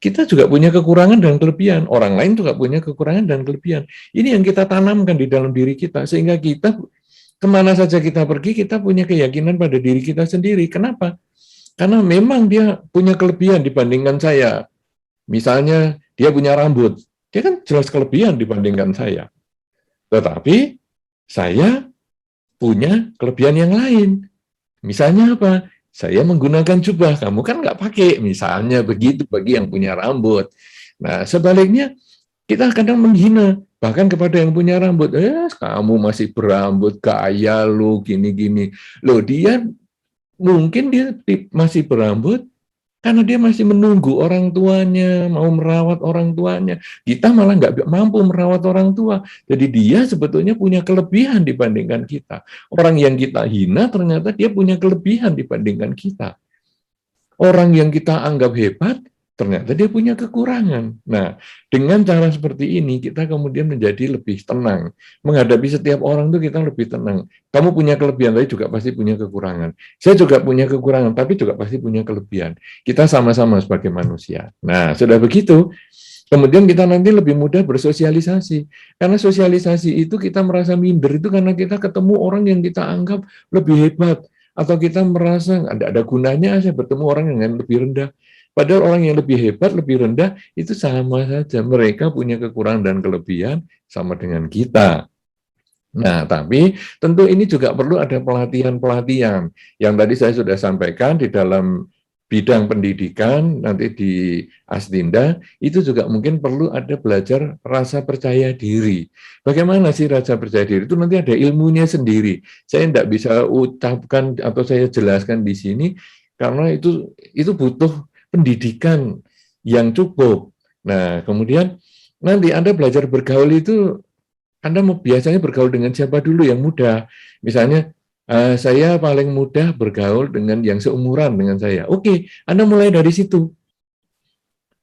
Kita juga punya kekurangan dan kelebihan. Orang lain juga punya kekurangan dan kelebihan. Ini yang kita tanamkan di dalam diri kita, sehingga kita kemana saja kita pergi, kita punya keyakinan pada diri kita sendiri. Kenapa? Karena memang dia punya kelebihan dibandingkan saya. Misalnya dia punya rambut, dia kan jelas kelebihan dibandingkan saya. Tetapi saya punya kelebihan yang lain. Misalnya apa? Saya menggunakan jubah, kamu kan nggak pakai. Misalnya begitu bagi yang punya rambut. Nah, sebaliknya kita kadang menghina, bahkan kepada yang punya rambut. Kamu masih berambut, gaya lu, gini-gini. Loh, dia mungkin dia masih berambut, karena dia masih menunggu orang tuanya, mau merawat orang tuanya. Kita malah nggak mampu merawat orang tua. Jadi dia sebetulnya punya kelebihan dibandingkan kita. Orang yang kita hina ternyata dia punya kelebihan dibandingkan kita. Orang yang kita anggap hebat, ternyata dia punya kekurangan. Nah, dengan cara seperti ini, kita kemudian menjadi lebih tenang. Menghadapi setiap orang itu kita lebih tenang. Kamu punya kelebihan, tapi juga pasti punya kekurangan. Saya juga punya kekurangan, tapi juga pasti punya kelebihan. Kita sama-sama sebagai manusia. Nah, sudah begitu, kemudian kita nanti lebih mudah bersosialisasi. Karena sosialisasi itu kita merasa minder, itu karena kita ketemu orang yang kita anggap lebih hebat. Atau kita merasa ada gunanya saya bertemu orang yang lebih rendah. Padahal orang yang lebih hebat, lebih rendah, itu sama saja. Mereka punya kekurangan dan kelebihan sama dengan kita. Nah, tapi tentu ini juga perlu ada pelatihan-pelatihan. Yang tadi saya sudah sampaikan di dalam bidang pendidikan, nanti di Astinda, itu juga mungkin perlu ada belajar rasa percaya diri. Bagaimana sih rasa percaya diri? Itu nanti ada ilmunya sendiri. Saya tidak bisa ucapkan atau saya jelaskan di sini, karena itu butuh pendidikan yang cukup. Nah, kemudian nanti Anda belajar bergaul itu, Anda biasanya bergaul dengan siapa dulu yang mudah. Misalnya, saya paling mudah bergaul dengan yang seumuran dengan saya. Oke, Anda mulai dari situ.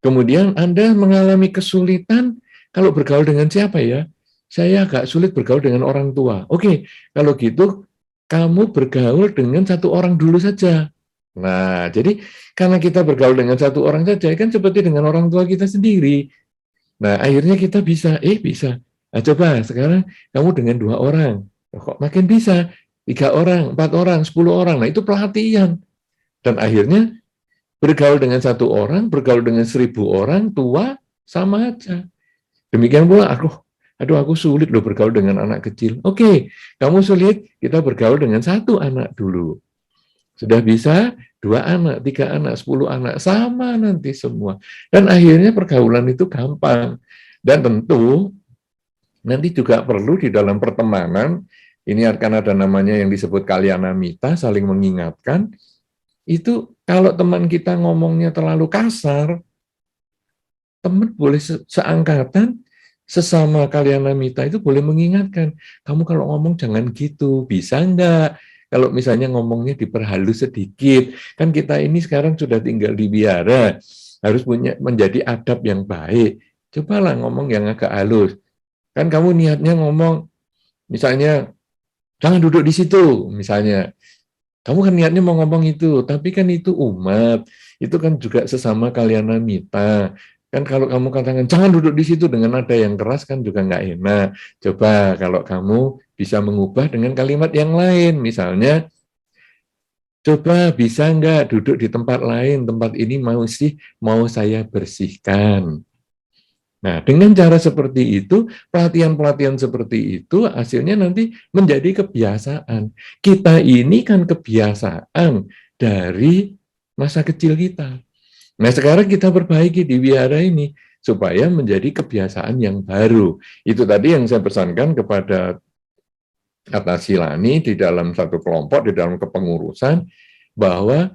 Kemudian Anda mengalami kesulitan, kalau bergaul dengan siapa ya? Saya agak sulit bergaul dengan orang tua. Oke, kalau gitu, kamu bergaul dengan satu orang dulu saja. Nah, jadi karena kita bergaul dengan satu orang saja, kan seperti dengan orang tua kita sendiri. Nah, akhirnya kita bisa. Nah, coba sekarang kamu dengan 2 orang. Kok makin bisa? 3 orang, 4 orang, 10 orang. Nah, itu pelatihan. Dan akhirnya bergaul dengan 1 orang, bergaul dengan 1000 orang, tua, sama aja. Demikian pula aku sulit loh bergaul dengan anak kecil. Oke, kamu sulit, kita bergaul dengan 1 anak dulu. Sudah bisa 2 anak, 3 anak, 10 anak, sama nanti semua. Dan akhirnya pergaulan itu gampang. Dan tentu nanti juga perlu di dalam pertemanan, ini akan ada namanya yang disebut kalyanamita, saling mengingatkan. Itu kalau teman kita ngomongnya terlalu kasar, teman boleh seangkatan, sesama kalyanamita itu boleh mengingatkan. Kamu kalau ngomong jangan gitu, bisa enggak? Kalau misalnya ngomongnya diperhalus sedikit, kan kita ini sekarang sudah tinggal di biara, harus menjadi adab yang baik. Cobalah ngomong yang agak halus. Kan kamu niatnya ngomong, misalnya, jangan duduk di situ, misalnya. Kamu kan niatnya mau ngomong itu, tapi kan itu umat, itu kan juga sesama kaliana mita. Kan kalau kamu katakan, jangan duduk di situ dengan nada yang keras kan juga nggak enak. Coba kalau kamu bisa mengubah dengan kalimat yang lain, misalnya, coba bisa nggak duduk di tempat lain, tempat ini mau saya bersihkan. Nah, dengan cara seperti itu, pelatihan-pelatihan seperti itu hasilnya nanti menjadi kebiasaan. Kita ini kan kebiasaan dari masa kecil kita. Nah, sekarang kita perbaiki di wihara ini supaya menjadi kebiasaan yang baru. Itu tadi yang saya pesankan kepada Atasilani di dalam satu kelompok, di dalam kepengurusan, bahwa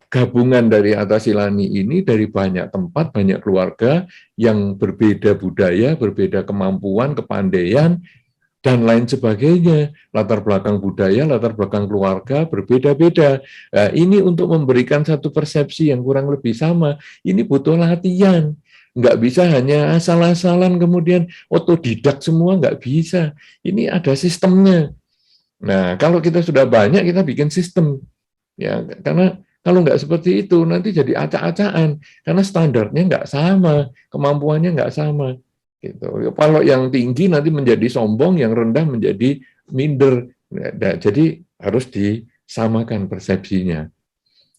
gabungan dari Atasilani ini dari banyak tempat, banyak keluarga yang berbeda budaya, berbeda kemampuan, kepandaian, dan lain sebagainya. Latar belakang budaya, latar belakang keluarga berbeda-beda. Nah, ini untuk memberikan satu persepsi yang kurang lebih sama. Ini butuh latihan. Nggak bisa hanya asal-asalan kemudian otodidak semua, nggak bisa. Ini ada sistemnya. Nah, kalau kita sudah banyak, kita bikin sistem. Ya, karena kalau nggak seperti itu, nanti jadi acak-acakan. Karena standarnya nggak sama, kemampuannya nggak sama. Gitu. Kalau yang tinggi nanti menjadi sombong, yang rendah menjadi minder. Nah, jadi harus disamakan persepsinya.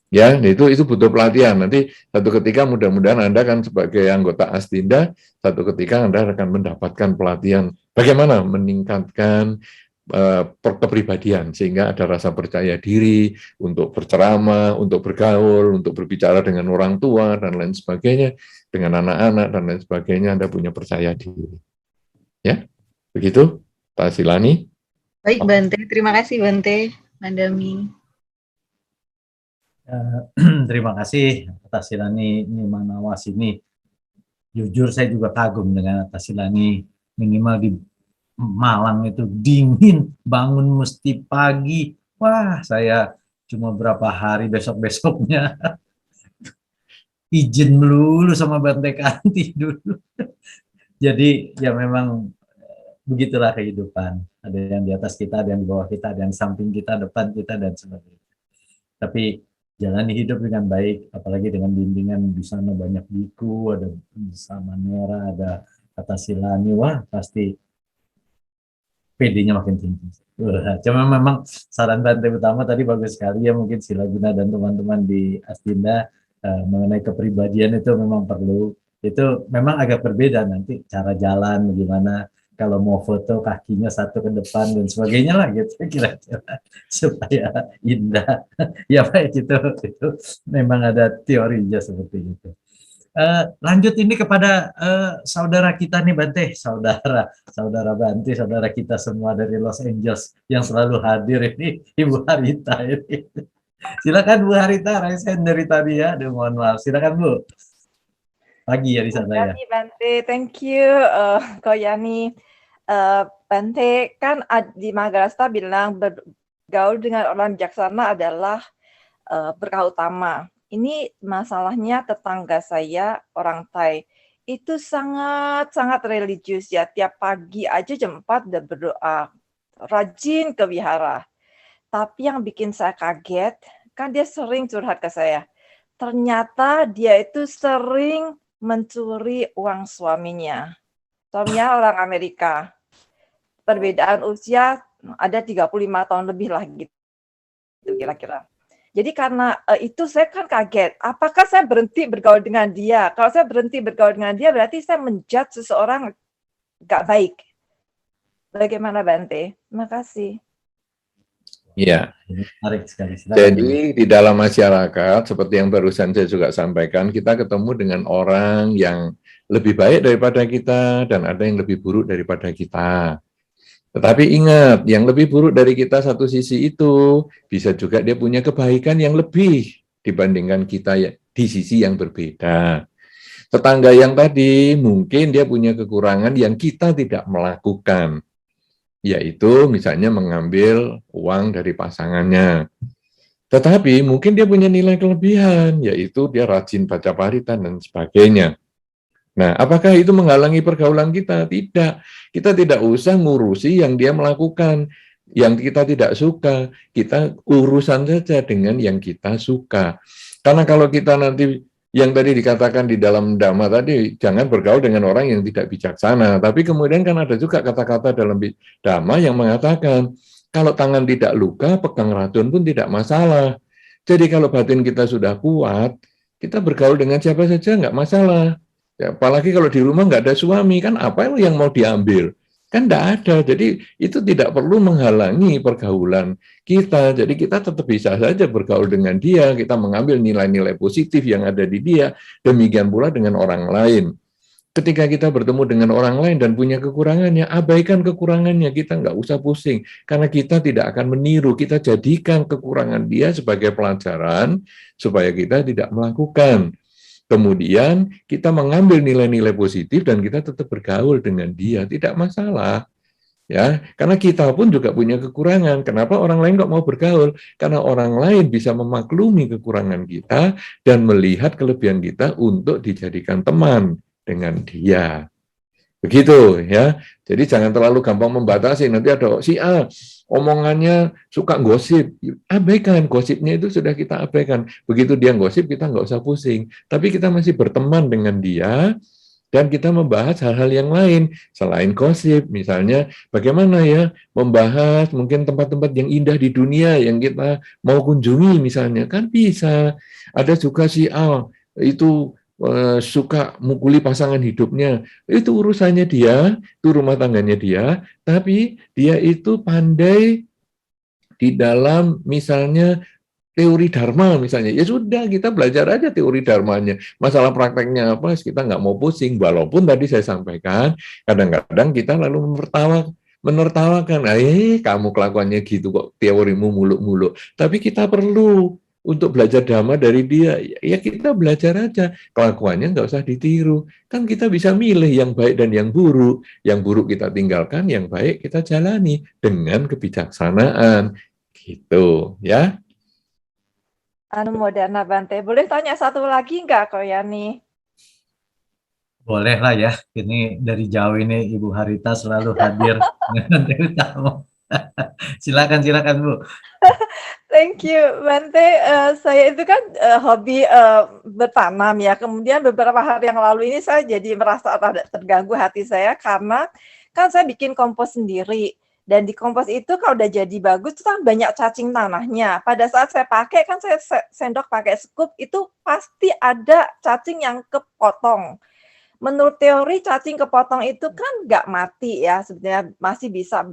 Ya, itu butuh pelatihan. Nanti satu ketika mudah-mudahan Anda kan sebagai anggota Astinda, satu ketika Anda akan mendapatkan pelatihan bagaimana meningkatkan kepribadian sehingga ada rasa percaya diri untuk berceramah, untuk bergaul, untuk berbicara dengan orang tua dan lain sebagainya, dengan anak-anak dan lain sebagainya. Anda punya percaya diri. Ya, begitu, Pak Silani. Baik, Bante. Terima kasih, Bante. Mandami. Terima kasih atas Silani Manawas ini. Jujur saya juga kagum dengan atas Silani, minimal di Malang itu dingin, bangun mesti pagi. Wah, saya cuma berapa hari besok-besoknya izin melulu sama Bante Kanti dulu. Jadi ya memang begitulah kehidupan. Ada yang di atas kita, ada yang di bawah kita, ada yang samping kita, depan kita, dan sebagainya. Tapi jalani hidup dengan baik, apalagi dengan bimbingan di sana banyak biku, ada bersama Nera, ada Atasilani, wah pasti PD-nya makin tinggi. Cuma memang saran Bante utama tadi bagus sekali ya, mungkin Silaguna dan teman-teman di Astinda mengenai kepribadian itu memang perlu. Itu memang agak berbeda nanti cara jalan bagaimana, kalau mau foto kakinya satu ke depan dan sebagainya lah gitu kira-kira supaya indah. Ya baik, itu memang ada teorinya seperti itu. Lanjut ini kepada saudara kita nih Bante, saudara Bante, saudara kita semua dari Los Angeles yang selalu hadir ini, Ibu Harita ini. Silakan Bu Harita, raisen dari tadi ya, mohon maaf. Silakan Bu. Pagi ya di sana ya. Bante, thank you, Ko Yani. Bante, kan di Maharashtra bilang bergaul dengan orang bijaksana adalah berkah utama. Ini masalahnya tetangga saya, orang Thai, itu sangat-sangat religius ya. Tiap pagi aja jam 4 udah berdoa, rajin ke wihara. Tapi yang bikin saya kaget, kan dia sering curhat ke saya. Ternyata dia itu sering mencuri uang suaminya. Suaminya orang Amerika. Perbedaan usia ada 35 tahun lebih lah gitu kira-kira. Jadi karena itu saya kan kaget. Apakah saya berhenti bergaul dengan dia? Kalau saya berhenti bergaul dengan dia, berarti saya menjudge seseorang gak baik. Bagaimana Bante? Terima kasih. Ya. Menarik sekali. Jadi di dalam masyarakat, seperti yang barusan saya juga sampaikan, kita ketemu dengan orang yang lebih baik daripada kita dan ada yang lebih buruk daripada kita. Tetapi ingat, yang lebih buruk dari kita satu sisi itu, bisa juga dia punya kebaikan yang lebih dibandingkan kita di sisi yang berbeda. Tetangga yang tadi, mungkin dia punya kekurangan yang kita tidak melakukan, yaitu misalnya mengambil uang dari pasangannya. Tetapi mungkin dia punya nilai kelebihan, yaitu dia rajin baca paritan dan sebagainya. Nah, apakah itu menghalangi pergaulan kita? Tidak. Kita tidak usah ngurusi yang dia melakukan. yang kita tidak suka, kita urusan saja dengan yang kita suka. Karena kalau kita nanti yang tadi dikatakan di dalam Dhamma tadi, jangan bergaul dengan orang yang tidak bijaksana. Tapi kemudian kan ada juga kata-kata dalam Dhamma yang mengatakan, kalau tangan tidak luka, pegang racun pun tidak masalah. Jadi kalau batin kita sudah kuat, kita bergaul dengan siapa saja nggak masalah. Ya, apalagi kalau di rumah nggak ada suami, kan apa yang mau diambil? Kan tidak ada. Jadi itu tidak perlu menghalangi pergaulan kita. Jadi kita tetap bisa saja bergaul dengan dia, kita mengambil nilai-nilai positif yang ada di dia, demikian pula dengan orang lain. Ketika kita bertemu dengan orang lain dan punya kekurangannya, abaikan kekurangannya, kita nggak usah pusing. Karena kita tidak akan meniru, kita jadikan kekurangan dia sebagai pelajaran, supaya kita tidak melakukan. Kemudian kita mengambil nilai-nilai positif dan kita tetap bergaul dengan dia, tidak masalah. Ya, karena kita pun juga punya kekurangan. Kenapa orang lain kok mau bergaul? Karena orang lain bisa memaklumi kekurangan kita dan melihat kelebihan kita untuk dijadikan teman dengan dia. Begitu ya. Jadi jangan terlalu gampang membatasi. Nanti ada si A omongannya suka gosip, abaikan gosipnya, itu sudah kita abaikan. Begitu dia gosip, kita nggak usah pusing. Tapi kita masih berteman dengan dia dan kita membahas hal-hal yang lain selain gosip. Misalnya bagaimana ya membahas mungkin tempat-tempat yang indah di dunia yang kita mau kunjungi misalnya, kan bisa. Ada juga si A itu suka mukuli pasangan hidupnya, itu urusannya dia, itu rumah tangganya dia, tapi dia itu pandai di dalam misalnya teori dharma misalnya, ya sudah kita belajar aja teori dharmanya, masalah prakteknya apa kita nggak mau pusing. Walaupun tadi saya sampaikan kadang-kadang kita lalu menertawakan, kamu kelakuannya gitu kok, teorimu muluk-muluk, tapi kita perlu untuk belajar dhamma dari dia, ya kita belajar aja, kelakuannya nggak usah ditiru, kan kita bisa milih yang baik dan yang buruk kita tinggalkan, yang baik kita jalani dengan kebijaksanaan, gitu ya. Modana Bante. Boleh tanya satu lagi nggak, Ko Yani? Boleh lah ya, ini dari jauh ini Ibu Harita selalu hadir dengan dari tamu. Silakan Bu. Thank you, Bante. Saya itu kan hobi bertanam ya. Kemudian beberapa hari yang lalu ini saya jadi merasa rada terganggu hati saya karena kan saya bikin kompos sendiri. Dan di kompos itu kalau udah jadi bagus itu kan banyak cacing tanahnya. Pada saat saya pakai kan saya sendok pakai scoop itu pasti ada cacing yang kepotong. Menurut teori cacing kepotong itu kan nggak mati ya, sebenarnya masih bisa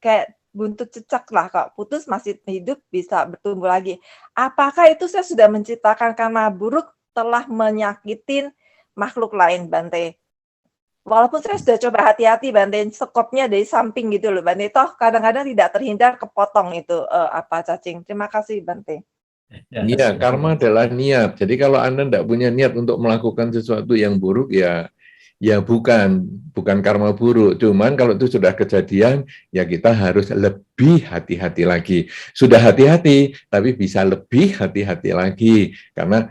kayak buntut cecak lah, Kak. Putus masih hidup bisa bertumbuh lagi. Apakah itu saya sudah menciptakan karma buruk telah menyakitin makhluk lain, Bante? Walaupun saya sudah coba hati-hati, Bante, sekopnya dari samping gitu loh, Bante. Toh kadang-kadang tidak terhindar kepotong itu cacing. Terima kasih, Bante. Iya, karma adalah niat. Jadi kalau Anda tidak punya niat untuk melakukan sesuatu yang buruk, ya bukan karma buruk. Cuman kalau itu sudah kejadian, ya kita harus lebih hati-hati lagi. Sudah hati-hati, tapi bisa lebih hati-hati lagi. Karena,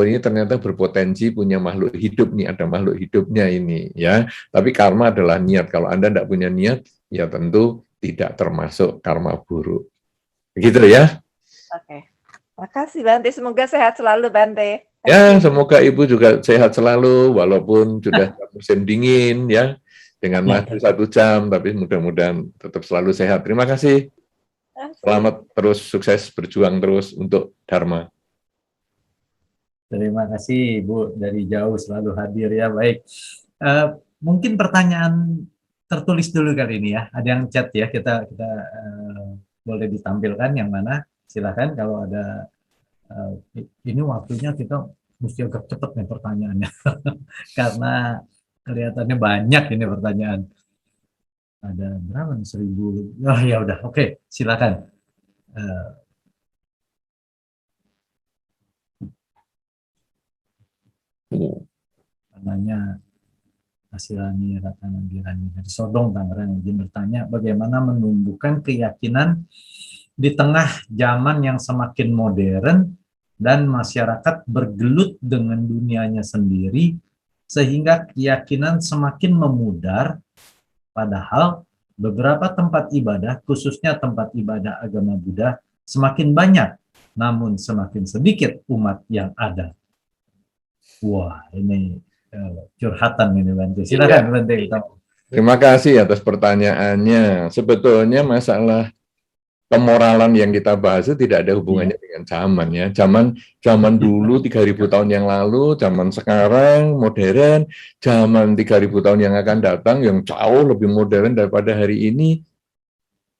ini ternyata berpotensi punya makhluk hidup nih, ada makhluk hidupnya ini. Ya. Tapi karma adalah niat. Kalau Anda tidak punya niat, ya tentu tidak termasuk karma buruk. Begitu ya. Oke. Makasih, Bante. Semoga sehat selalu, Bante. Ya, semoga Ibu juga sehat selalu, walaupun sudah musim dingin ya, dengan maju 1 jam, tapi mudah-mudahan tetap selalu sehat. Terima kasih. Selamat terus, sukses, berjuang terus untuk Dharma. Terima kasih Bu, dari jauh selalu hadir ya. Baik, mungkin pertanyaan tertulis dulu kali ini ya. Ada yang chat ya, kita boleh ditampilkan yang mana? Silakan kalau ada. Ini waktunya kita mesti agak cepat nih pertanyaannya karena kelihatannya banyak ini pertanyaan. Ada berapa? 1000. Oh ya udah, oke, silakan. Namanya Asilani Ratana Girani dari Sodong, Tangerang, izin bertanya bagaimana menumbuhkan keyakinan di tengah zaman yang semakin modern dan masyarakat bergelut dengan dunianya sendiri, sehingga keyakinan semakin memudar, padahal beberapa tempat ibadah, khususnya tempat ibadah agama Buddha, semakin banyak, namun semakin sedikit umat yang ada. Wah, ini curhatan ini, Bante. Silakan, Bante. Terima kasih atas pertanyaannya. Sebetulnya masalah pemoralan yang kita bahas itu tidak ada hubungannya dengan zaman ya. Zaman dulu 3.000 tahun yang lalu, zaman sekarang modern, zaman 3.000 tahun yang akan datang yang jauh lebih modern daripada hari ini.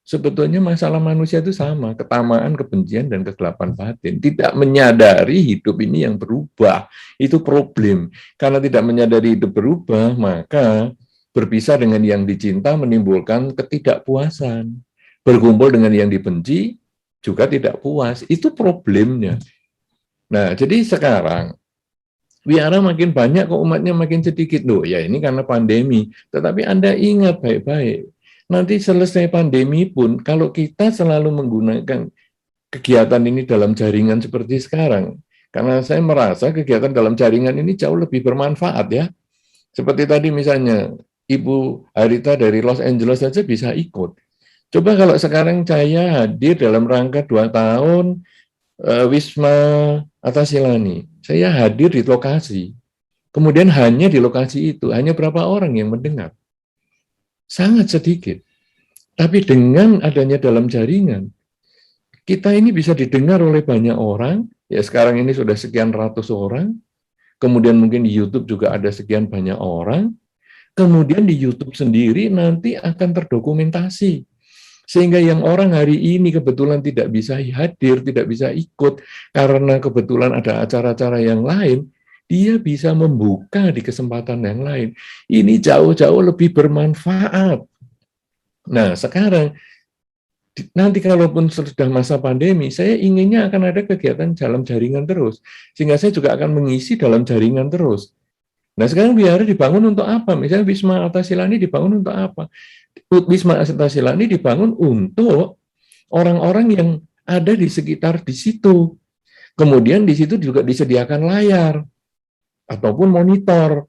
Sebetulnya masalah manusia itu sama, ketamaan, kebencian, dan kegelapan batin. Tidak menyadari hidup ini yang berubah, itu problem. Karena tidak menyadari hidup berubah, maka berpisah dengan yang dicinta menimbulkan ketidakpuasan. Berkumpul dengan yang dibenci juga tidak puas, itu problemnya. Nah, jadi sekarang wihara makin banyak, kok umatnya makin sedikit. Loh, ya ini karena pandemi. Tetapi Anda ingat baik-baik, nanti selesai pandemi pun, kalau kita selalu menggunakan kegiatan ini dalam jaringan seperti sekarang, karena saya merasa kegiatan dalam jaringan ini jauh lebih bermanfaat ya. Seperti tadi misalnya, Ibu Harita dari Los Angeles saja bisa ikut. Coba kalau sekarang saya hadir dalam rangka 2 tahun Wisma Atasilani, saya hadir di lokasi. Kemudian hanya di lokasi itu, hanya berapa orang yang mendengar? Sangat sedikit. Tapi dengan adanya dalam jaringan, kita ini bisa didengar oleh banyak orang, ya sekarang ini sudah sekian ratus orang, kemudian mungkin di YouTube juga ada sekian banyak orang, kemudian di YouTube sendiri nanti akan terdokumentasi. Sehingga yang orang hari ini kebetulan tidak bisa hadir, tidak bisa ikut, karena kebetulan ada acara-acara yang lain, dia bisa membuka di kesempatan yang lain. Ini jauh-jauh lebih bermanfaat. Nah, sekarang, nanti kalaupun sudah masa pandemi, saya inginnya akan ada kegiatan dalam jaringan terus. Sehingga saya juga akan mengisi dalam jaringan terus. Nah, sekarang wihara dibangun untuk apa? Misalnya Wisma Atasilani dibangun untuk apa? Wisma Atasilani dibangun untuk orang-orang yang ada di sekitar di situ. Kemudian di situ juga disediakan layar ataupun monitor,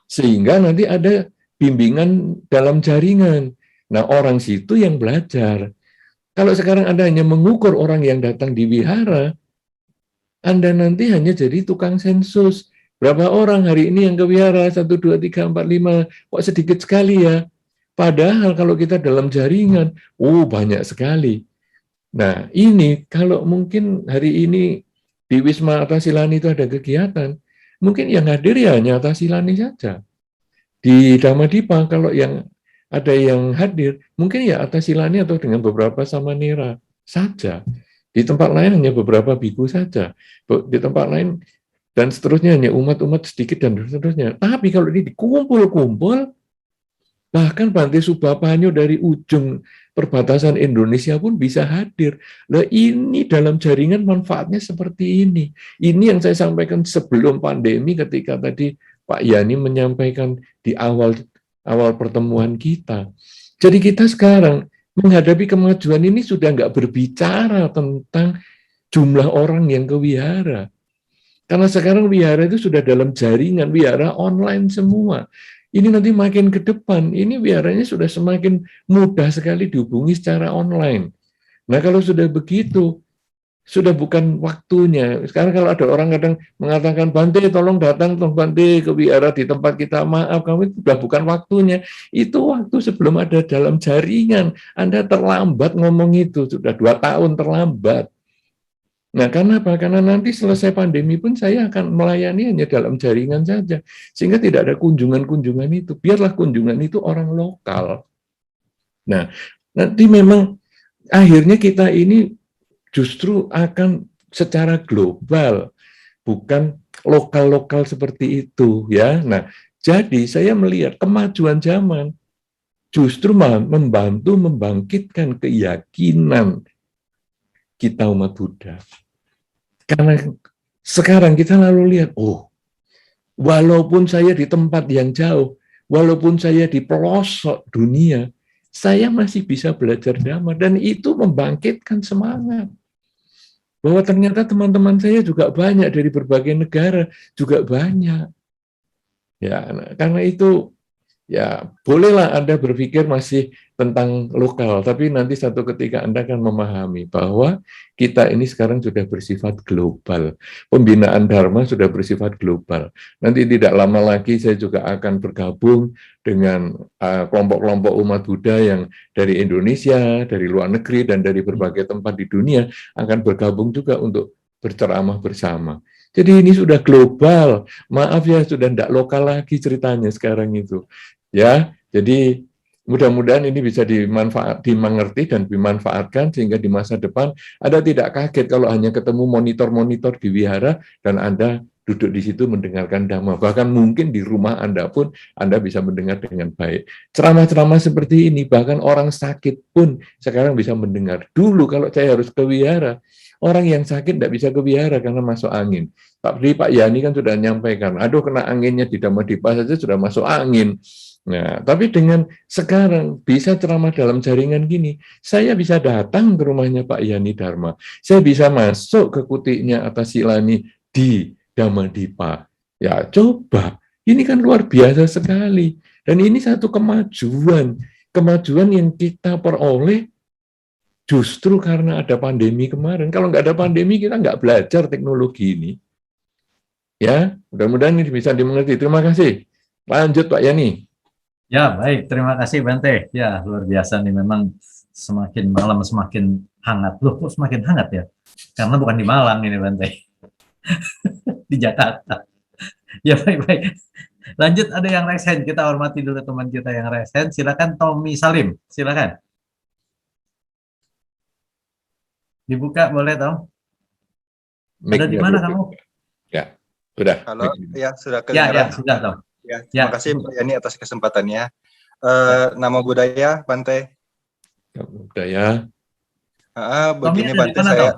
sehingga nanti ada bimbingan dalam jaringan. Nah, orang situ yang belajar. Kalau sekarang Anda hanya mengukur orang yang datang di wihara, Anda nanti hanya jadi tukang sensus. Berapa orang hari ini yang ke wihara? 1, 2, 3, 4, 5. Kok sedikit sekali ya? Padahal kalau kita dalam jaringan, banyak sekali. Nah, ini kalau mungkin hari ini di Wisma Atasilani itu ada kegiatan, mungkin yang hadir ya hanya Atasilani saja. Di Dhammadippa kalau yang ada yang hadir, mungkin ya Atasilani atau dengan beberapa samanera saja. Di tempat lain hanya beberapa biku saja. Di tempat lain dan seterusnya hanya umat-umat sedikit dan seterusnya. Tapi kalau ini dikumpul-kumpul, bahkan Bante Subapanyo dari ujung perbatasan Indonesia pun bisa hadir. Nah, ini dalam jaringan manfaatnya seperti ini. Ini yang saya sampaikan sebelum pandemi ketika tadi Pak Yani menyampaikan di awal pertemuan kita. Jadi kita sekarang menghadapi kemajuan ini sudah nggak berbicara tentang jumlah orang yang ke wihara. Karena sekarang wihara itu sudah dalam jaringan, wihara online semua. Ini nanti makin ke depan, ini wiharanya sudah semakin mudah sekali dihubungi secara online. Nah, kalau sudah begitu, sudah bukan waktunya. Sekarang kalau ada orang kadang mengatakan, Bante, tolong datang, Bante, ke wihara di tempat kita. Maaf, kami sudah bukan waktunya. Itu waktu sebelum ada dalam jaringan. Anda terlambat ngomong itu, sudah 2 tahun terlambat. Nah, karena apa? Karena nanti selesai pandemi pun saya akan melayani hanya dalam jaringan saja. Sehingga tidak ada kunjungan-kunjungan itu. Biarlah kunjungan itu orang lokal. Nah, nanti memang akhirnya kita ini justru akan secara global, bukan lokal-lokal seperti itu. Ya. Nah, jadi saya melihat kemajuan zaman justru membantu membangkitkan keyakinan kita umat Buddha. Karena sekarang kita lalu lihat, walaupun saya di tempat yang jauh, walaupun saya di pelosok dunia, saya masih bisa belajar Dhamma, dan itu membangkitkan semangat. Bahwa ternyata teman-teman saya juga banyak dari berbagai negara, juga banyak. Ya, karena itu Ya, bolehlah Anda berpikir masih tentang lokal, tapi nanti satu ketika Anda akan memahami bahwa kita ini sekarang sudah bersifat global. Pembinaan Dharma sudah bersifat global. Nanti tidak lama lagi saya juga akan bergabung dengan kelompok-kelompok umat Buddha yang dari Indonesia, dari luar negeri, dan dari berbagai tempat di dunia akan bergabung juga untuk berceramah bersama. Jadi ini sudah global. Maaf ya, sudah tidak lokal lagi ceritanya sekarang itu. Ya, jadi mudah-mudahan ini bisa dimengerti dan dimanfaatkan sehingga di masa depan Anda tidak kaget kalau hanya ketemu monitor-monitor di wihara dan Anda duduk di situ mendengarkan Dhamma. Bahkan mungkin di rumah Anda pun Anda bisa mendengar dengan baik. Ceramah-ceramah seperti ini, bahkan orang sakit pun sekarang bisa mendengar. Dulu kalau saya harus ke wihara, orang yang sakit tidak bisa ke wihara karena masuk angin. Tapi Pak Yani kan sudah menyampaikan, aduh kena anginnya di Dhammadippa saja sudah masuk angin. Nah, tapi dengan sekarang bisa ceramah dalam jaringan gini, saya bisa datang ke rumahnya Pak Yani Dharma, saya bisa masuk ke kutiknya Atas Silani di Dhammadippa. Ya, coba. Ini kan luar biasa sekali. Dan ini satu kemajuan yang kita peroleh justru karena ada pandemi kemarin. Kalau nggak ada pandemi, kita nggak belajar teknologi ini. Ya, mudah-mudahan ini bisa dimengerti. Terima kasih. Lanjut Pak Yani. Ya, baik. Terima kasih, Bante. Ya, luar biasa nih. Memang semakin malam semakin hangat. Loh, kok semakin hangat ya? Karena bukan di Malang ini, Bante. Di Jakarta. Ya, baik-baik. Lanjut, ada yang raise hand. Kita hormati dulu teman kita yang raise hand. Silakan Tommy Salim. Silakan. Dibuka, boleh, Tom? Ada di mana kamu? Ya, sudah. Halo, ya sudah Ya, kedengaran. sudah, Tom. Ya, terima kasih Pak Yani atas kesempatannya. Nama budaya Bante. Budaya. Begini Tommy, Bante, saya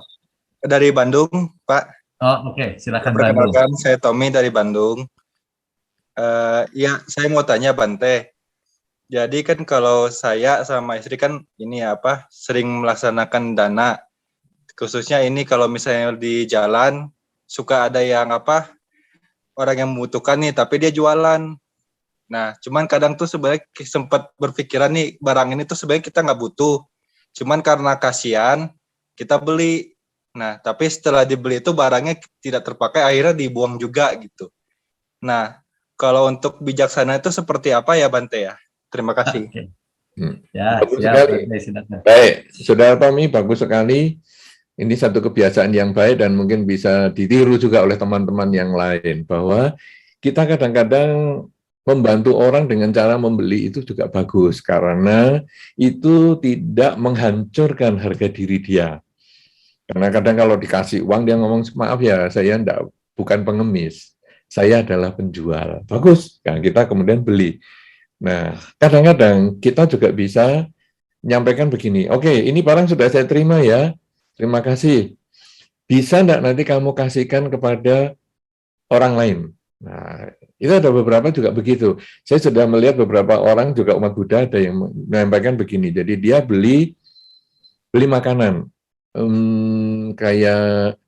dari Bandung, Pak. Oh, oke. Silakan Bandung. Perkenalkan, saya Tommy dari Bandung. Ya, saya mau tanya Bante. Jadi kan kalau saya sama istri kan ini apa sering melaksanakan dana. Khususnya ini kalau misalnya di jalan suka ada yang apa orang yang membutuhkan nih, tapi dia jualan. Nah, cuman kadang tuh sebenarnya sempat berpikiran nih, barang ini tuh sebenarnya kita nggak butuh. Cuman karena kasihan, kita beli. Nah, tapi setelah dibeli itu barangnya tidak terpakai, akhirnya dibuang juga gitu. Nah, kalau untuk bijaksana itu seperti apa ya, Bante ya? Terima kasih. Okay. Ya, bagus siap. sekali. Silakan. Baik, Saudara Tommy, bagus sekali. Ini satu kebiasaan yang baik dan mungkin bisa ditiru juga oleh teman-teman yang lain, bahwa kita kadang-kadang membantu orang dengan cara membeli itu juga bagus, karena itu tidak menghancurkan harga diri dia. Karena kadang kalau dikasih uang, dia ngomong, maaf ya, saya bukan pengemis, saya adalah penjual. Bagus, kan kita kemudian beli. Nah, kadang-kadang kita juga bisa menyampaikan begini, oke, ini barang sudah saya terima ya, terima kasih. Bisa enggak nanti kamu kasihkan kepada orang lain? Nah, itu ada beberapa juga begitu. Saya sudah melihat beberapa orang juga umat Buddha ada yang menyampaikan begini. Jadi dia beli makanan kayak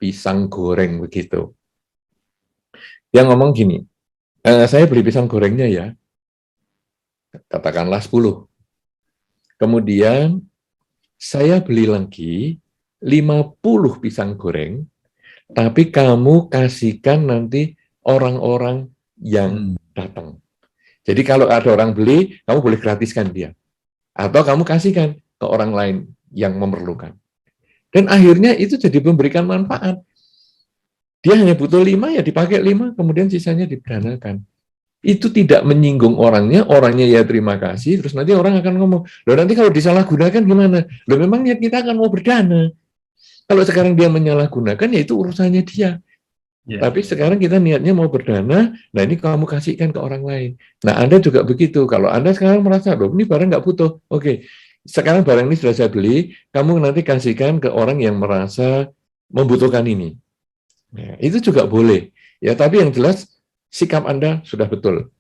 pisang goreng begitu. Dia ngomong gini, saya beli pisang gorengnya ya, katakanlah 10. Kemudian saya beli lagi 50 pisang goreng, tapi kamu kasihkan nanti orang-orang yang datang. Jadi kalau ada orang beli, kamu boleh gratiskan dia. Atau kamu kasihkan ke orang lain yang memerlukan. Dan akhirnya itu jadi memberikan manfaat. Dia hanya butuh 5, ya dipakai 5, kemudian sisanya didanakan. Itu tidak menyinggung orangnya ya terima kasih, terus nanti orang akan ngomong, loh nanti kalau disalahgunakan gimana? Loh memang niat kita akan mau berdana. Kalau sekarang dia menyalahgunakan, ya itu urusannya dia. Yeah. Tapi sekarang kita niatnya mau berdana, nah ini kamu kasihkan ke orang lain. Nah Anda juga begitu, kalau Anda sekarang merasa, loh ini barang nggak butuh, oke, sekarang barang ini sudah saya beli, kamu nanti kasihkan ke orang yang merasa membutuhkan ini. Nah, itu juga boleh. Ya, tapi yang jelas, sikap Anda sudah betul.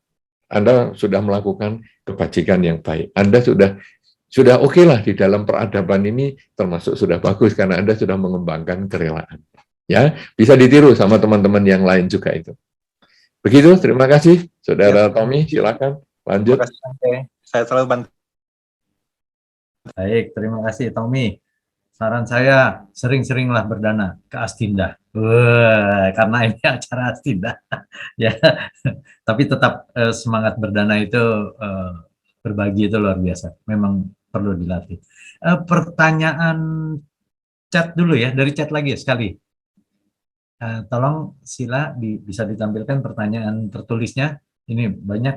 Anda sudah melakukan kebajikan yang baik. Anda sudah oke lah di dalam peradaban ini, termasuk sudah bagus karena Anda sudah mengembangkan kerelaan. Ya, bisa ditiru sama teman-teman yang lain juga itu. Begitu, terima kasih, Saudara Tommy, silakan. Lanjut. Terima kasih Bante. Saya selalu Bante. Baik, terima kasih Tommy. Saran saya sering-seringlah berdana ke Astinda. Wah, karena ini acara Astinda. Ya, tapi tetap semangat berdana itu berbagi itu luar biasa. Memang perlu dilatih. Pertanyaan chat dulu ya, dari chat lagi ya sekali. Tolong Sila bisa ditampilkan pertanyaan tertulisnya. Ini banyak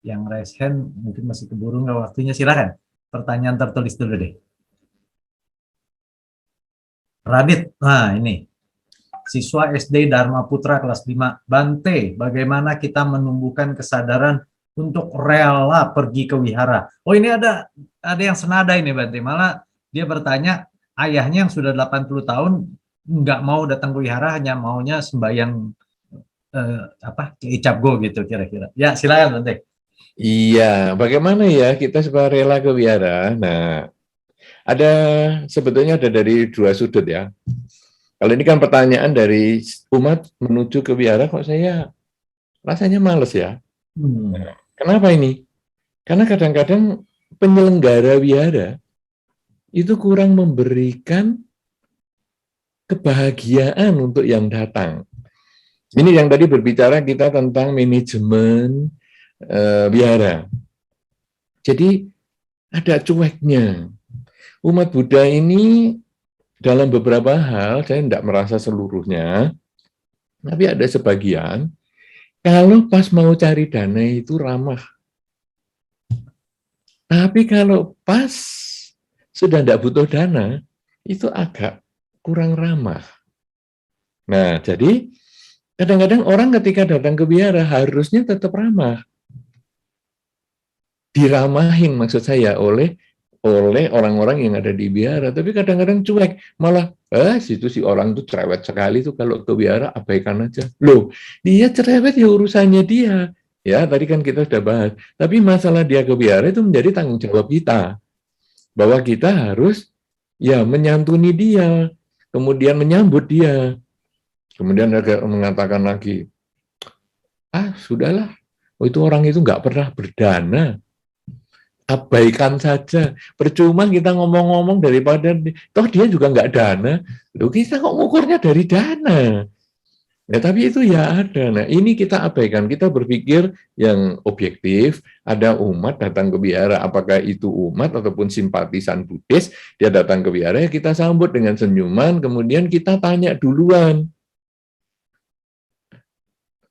yang raise hand, mungkin masih keburu nggak waktunya. Silakan, pertanyaan tertulis dulu deh. Radit, nah ini siswa SD Dharma Putra kelas 5. Bante, bagaimana kita menumbuhkan kesadaran untuk rela pergi ke wihara? Oh, ini ada yang senada ini Bante. Malah dia bertanya, ayahnya yang sudah 80 tahun nggak mau datang ke wihara, hanya maunya sembahyang Icapgo gitu kira-kira. Ya, silakan Bante. Iya, bagaimana ya kita supaya rela ke wihara? Nah, sebetulnya ada dari dua sudut ya. Kalau ini kan pertanyaan dari umat menuju ke wihara, kok saya rasanya males ya. Kenapa ini? Karena kadang-kadang penyelenggara wihara itu kurang memberikan kebahagiaan untuk yang datang. Ini yang tadi berbicara kita tentang manajemen wihara. Jadi ada cueknya. Umat Buddha ini dalam beberapa hal, saya tidak merasa seluruhnya, tapi ada sebagian, kalau pas mau cari dana itu ramah. Tapi kalau pas sudah tidak butuh dana, itu agak kurang ramah. Nah, jadi kadang-kadang orang ketika datang ke wihara harusnya tetap ramah. Diramahin maksud saya oleh orang-orang yang ada di wihara, tapi kadang-kadang cuek, malah situ si orang tuh cerewet sekali tuh kalau ke wihara, abaikan aja. Loh, dia cerewet ya urusannya dia. Ya, tadi kan kita sudah bahas. Tapi masalah dia ke wihara itu menjadi tanggung jawab kita. Bahwa kita harus ya menyantuni dia, kemudian menyambut dia. Kemudian ada mengatakan lagi, sudahlah, itu orang itu nggak pernah berdana. Abaikan saja, percuma kita ngomong-ngomong daripada toh dia juga nggak dana, loh kita kok ngukurnya dari dana, ya tapi itu ya ada. Nah ini kita abaikan, kita berpikir yang objektif. Ada umat datang ke wihara, apakah itu umat ataupun simpatisan Buddhis, dia datang ke wihara, ya kita sambut dengan senyuman, kemudian kita tanya duluan,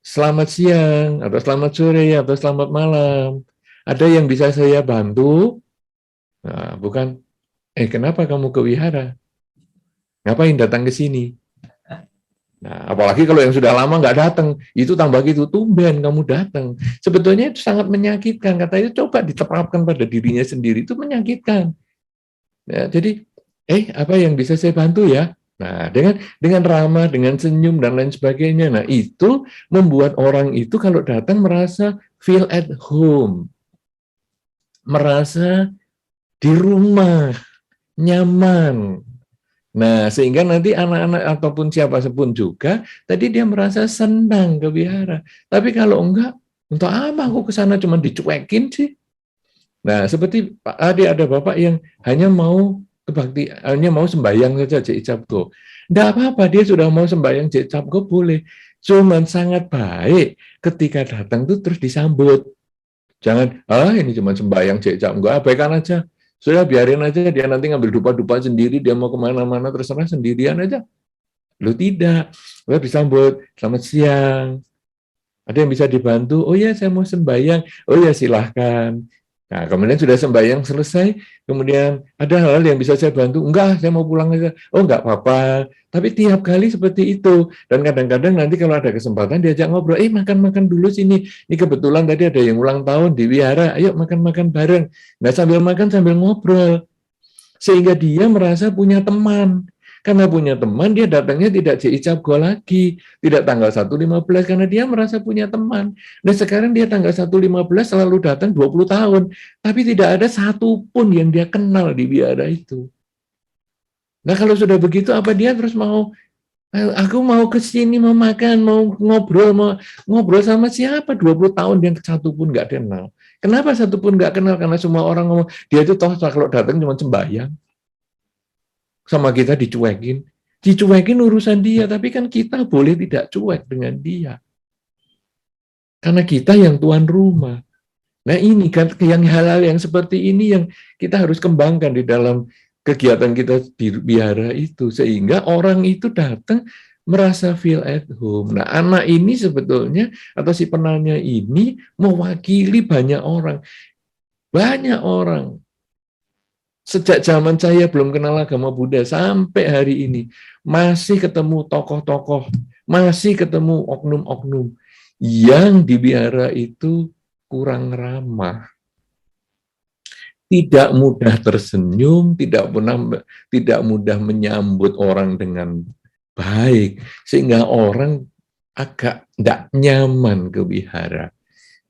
selamat siang, atau selamat sore, atau selamat malam. Ada yang bisa saya bantu? Nah, bukan, kenapa kamu ke wihara? Ngapain datang ke sini? Nah, apalagi kalau yang sudah lama nggak datang, itu tambah gitu, tumben kamu datang. Sebetulnya itu sangat menyakitkan, katanya coba diterapkan pada dirinya sendiri, itu menyakitkan. Ya, jadi, apa yang bisa saya bantu ya? Nah, dengan ramah, dengan senyum, dan lain sebagainya. Nah, itu membuat orang itu kalau datang merasa feel at home. Merasa di rumah, nyaman. Nah, sehingga nanti anak-anak ataupun siapa pun juga, tadi dia merasa senang ke wihara. Tapi kalau enggak, untuk apa aku ke sana cuma dicuekin sih? Nah, seperti ada bapak yang hanya mau hanya mau sembahyang saja Jicapgo. Enggak apa-apa, dia sudah mau sembahyang Jicapgo boleh. Cuman sangat baik ketika datang tuh terus disambut. Jangan, ini cuma sembahyang cecak, enggak, abaikan aja. Sudah biarin aja, dia nanti ngambil dupa-dupa sendiri, dia mau kemana-mana, terserah sendirian aja. Lu tidak, lu disambut, selamat siang. Ada yang bisa dibantu? Oh ya, saya mau sembahyang. Oh ya, silahkan. Nah, kemudian sudah sembahyang selesai, kemudian ada hal yang bisa saya bantu? Enggak, saya mau pulang aja. Oh, enggak apa-apa. Tapi tiap kali seperti itu. Dan kadang-kadang nanti kalau ada kesempatan diajak ngobrol, makan-makan dulu sini. Ini kebetulan tadi ada yang ulang tahun di wihara, ayo makan-makan bareng. Nah, sambil makan sambil ngobrol. Sehingga dia merasa punya teman. Karena punya teman, dia datangnya tidak Jicapgo lagi. Tidak tanggal 1.15, karena dia merasa punya teman. Nah, sekarang dia tanggal 1.15 selalu datang 20 tahun. Tapi tidak ada satu pun yang dia kenal di wihara itu. Nah, kalau sudah begitu, apa dia terus mau Aku mau ke sini, mau makan, mau ngobrol sama siapa? 20 tahun yang satu pun nggak kenal. Kenapa satu pun nggak kenal? Karena semua orang ngomong, dia itu toh kalau datang cuma sembahyang. Sama kita dicuekin. Dicuekin urusan dia, tapi kan kita boleh tidak cuek dengan dia. Karena kita yang tuan rumah. Nah ini kan yang hal-hal yang seperti ini yang kita harus kembangkan di dalam kegiatan kita di biara itu. Sehingga orang itu datang merasa feel at home. Nah anak ini sebetulnya, atau si penanya ini mewakili banyak orang. Banyak orang. Sejak zaman saya belum kenal agama Buddha sampai hari ini, masih ketemu tokoh-tokoh, masih ketemu oknum-oknum yang di biara itu kurang ramah, tidak mudah tersenyum, tidak mudah menyambut orang dengan baik, sehingga orang agak tidak nyaman ke wihara.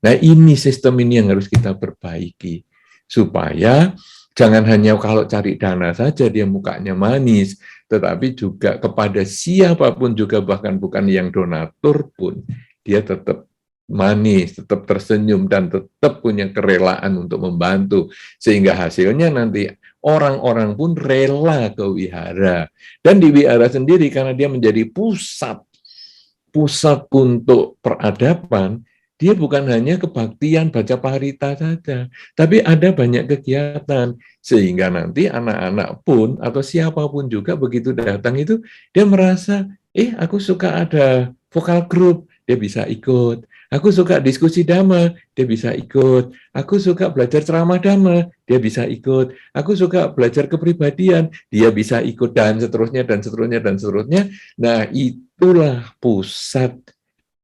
Nah ini sistem ini yang harus kita perbaiki, supaya jangan hanya kalau cari dana saja dia mukanya manis, tetapi juga kepada siapapun juga, bahkan bukan yang donatur pun, dia tetap manis, tetap tersenyum, dan tetap punya kerelaan untuk membantu. Sehingga hasilnya nanti orang-orang pun rela ke wihara. Dan di wihara sendiri, karena dia menjadi pusat untuk peradaban, dia bukan hanya kebaktian baca parita saja, tapi ada banyak kegiatan, sehingga nanti anak-anak pun atau siapapun juga begitu datang itu, dia merasa, aku suka ada vokal group, dia bisa ikut. Aku suka diskusi dhamma, dia bisa ikut. Aku suka belajar ceramah dhamma, dia bisa ikut. Aku suka belajar kepribadian, dia bisa ikut, dan seterusnya, dan seterusnya, dan seterusnya. Nah, itulah pusat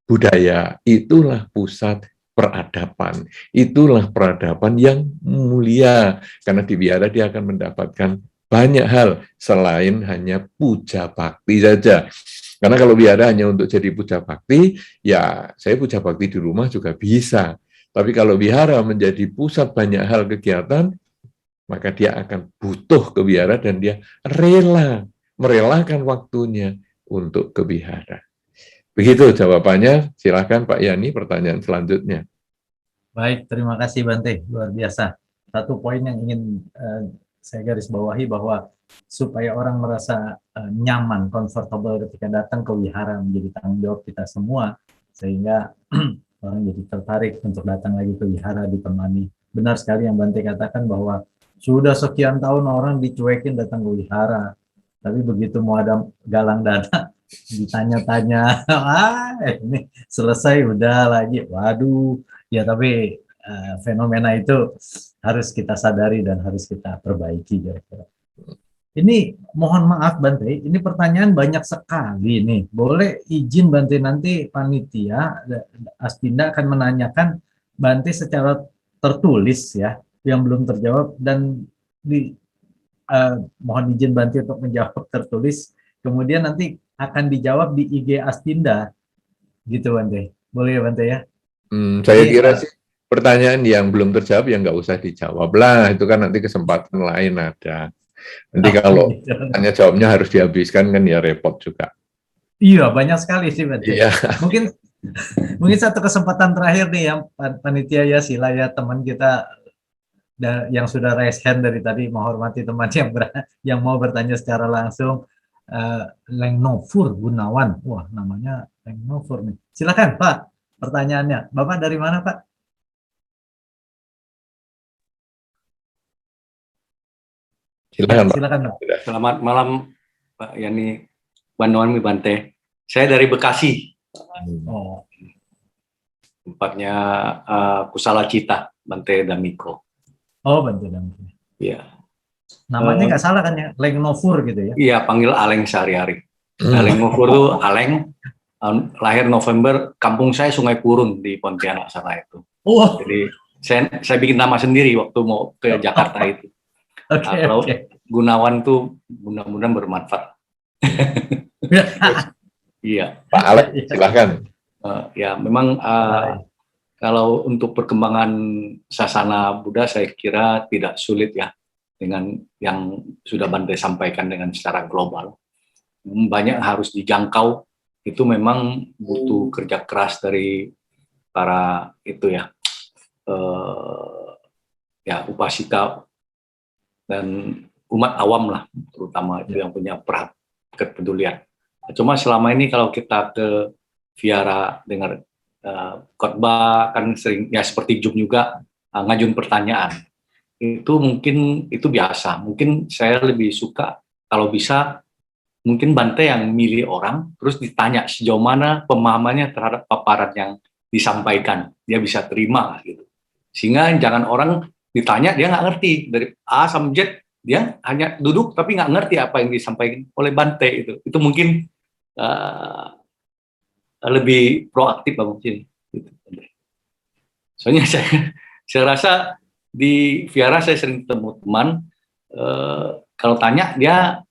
budaya, itulah pusat peradaban, itulah peradaban yang mulia, karena di biara dia akan mendapatkan banyak hal selain hanya puja bakti saja. Karena kalau biara hanya untuk jadi puja bakti, ya saya puja bakti di rumah juga bisa. Tapi kalau wihara menjadi pusat banyak hal kegiatan, maka dia akan butuh ke wihara dan dia merelakan waktunya untuk ke wihara. Begitu jawabannya. Silakan Pak Yani, pertanyaan selanjutnya. Baik, terima kasih Bante, luar biasa. Satu poin yang ingin saya garis bawahi, bahwa supaya orang merasa nyaman, comfortable ketika datang ke wihara menjadi tanggung jawab kita semua, sehingga orang jadi tertarik untuk datang lagi ke wihara ditemani. Benar sekali yang Bante katakan, bahwa sudah sekian tahun orang dicuekin datang ke wihara, tapi begitu mau ada galang dana, ditanya-tanya, ini selesai udah lagi, waduh. Ya, tapi fenomena itu harus kita sadari dan harus kita perbaiki. Ini mohon maaf Bante, ini pertanyaan banyak sekali nih. Boleh izin Bante, nanti panitia Astinda akan menanyakan Bante secara tertulis ya, yang belum terjawab, dan mohon izin Bante untuk menjawab tertulis. Kemudian nanti akan dijawab di IG Astinda, gitu Bante. Boleh ya Bante ya? Saya kira sih pertanyaan yang belum terjawab yang nggak usah dijawab lah, itu kan nanti kesempatan lain ada. Nanti kalau tanya jawabnya harus dihabiskan kan ya repot juga. Iya, banyak sekali sih Bante. Iya. Mungkin satu kesempatan terakhir nih yang panitia ya, sila ya, teman kita yang sudah raise hand dari tadi, menghormati teman yang mau bertanya secara langsung. Leng Novur Gunawan, wah namanya Leng Novur nih. Silakan Pak, pertanyaannya. Bapak dari mana Pak? Silakan Pak. Silakan Pak. Selamat malam Pak Yani, Bandoan Bante. Saya dari Bekasi. Oh. Tempatnya Kusala Cita, Bante Damiko. Oh, Bante Damiko. Iya. Namanya nggak salah kan ya, Leng Novur gitu ya? Iya, panggil Aleng sehari-hari. Leng Novur itu Aleng, lahir November, kampung saya Sungai Purun di Pontianak sana itu. Oh. Jadi saya bikin nama sendiri waktu mau ke Jakarta itu. Kalau Gunawan tuh mudah-mudahan bermanfaat. Iya. Pak Alek, silakan. Ya, memang kalau untuk perkembangan sasana Buddha saya kira tidak sulit ya, dengan yang sudah Bante sampaikan dengan secara global. banyak harus dijangkau, itu memang butuh kerja keras dari para itu ya, ya upasika dan umat awam lah, terutama itu yang punya kepedulian. Cuma selama ini kalau kita ke Viara dengar khotbah kan sering ya seperti Jum juga ngajun pertanyaan. Itu mungkin itu biasa. Mungkin saya lebih suka kalau bisa mungkin Bante yang milih orang terus ditanya sejauh mana pemahamannya terhadap paparan yang disampaikan, dia bisa terima gitu. Sehingga jangan orang ditanya dia nggak ngerti dari A sampai Z, dia hanya duduk tapi nggak ngerti apa yang disampaikan oleh Bante itu. Itu mungkin lebih proaktif lah mungkin. Gitu. Soalnya saya rasa di Viara saya sering ketemu teman, kalau tanya dia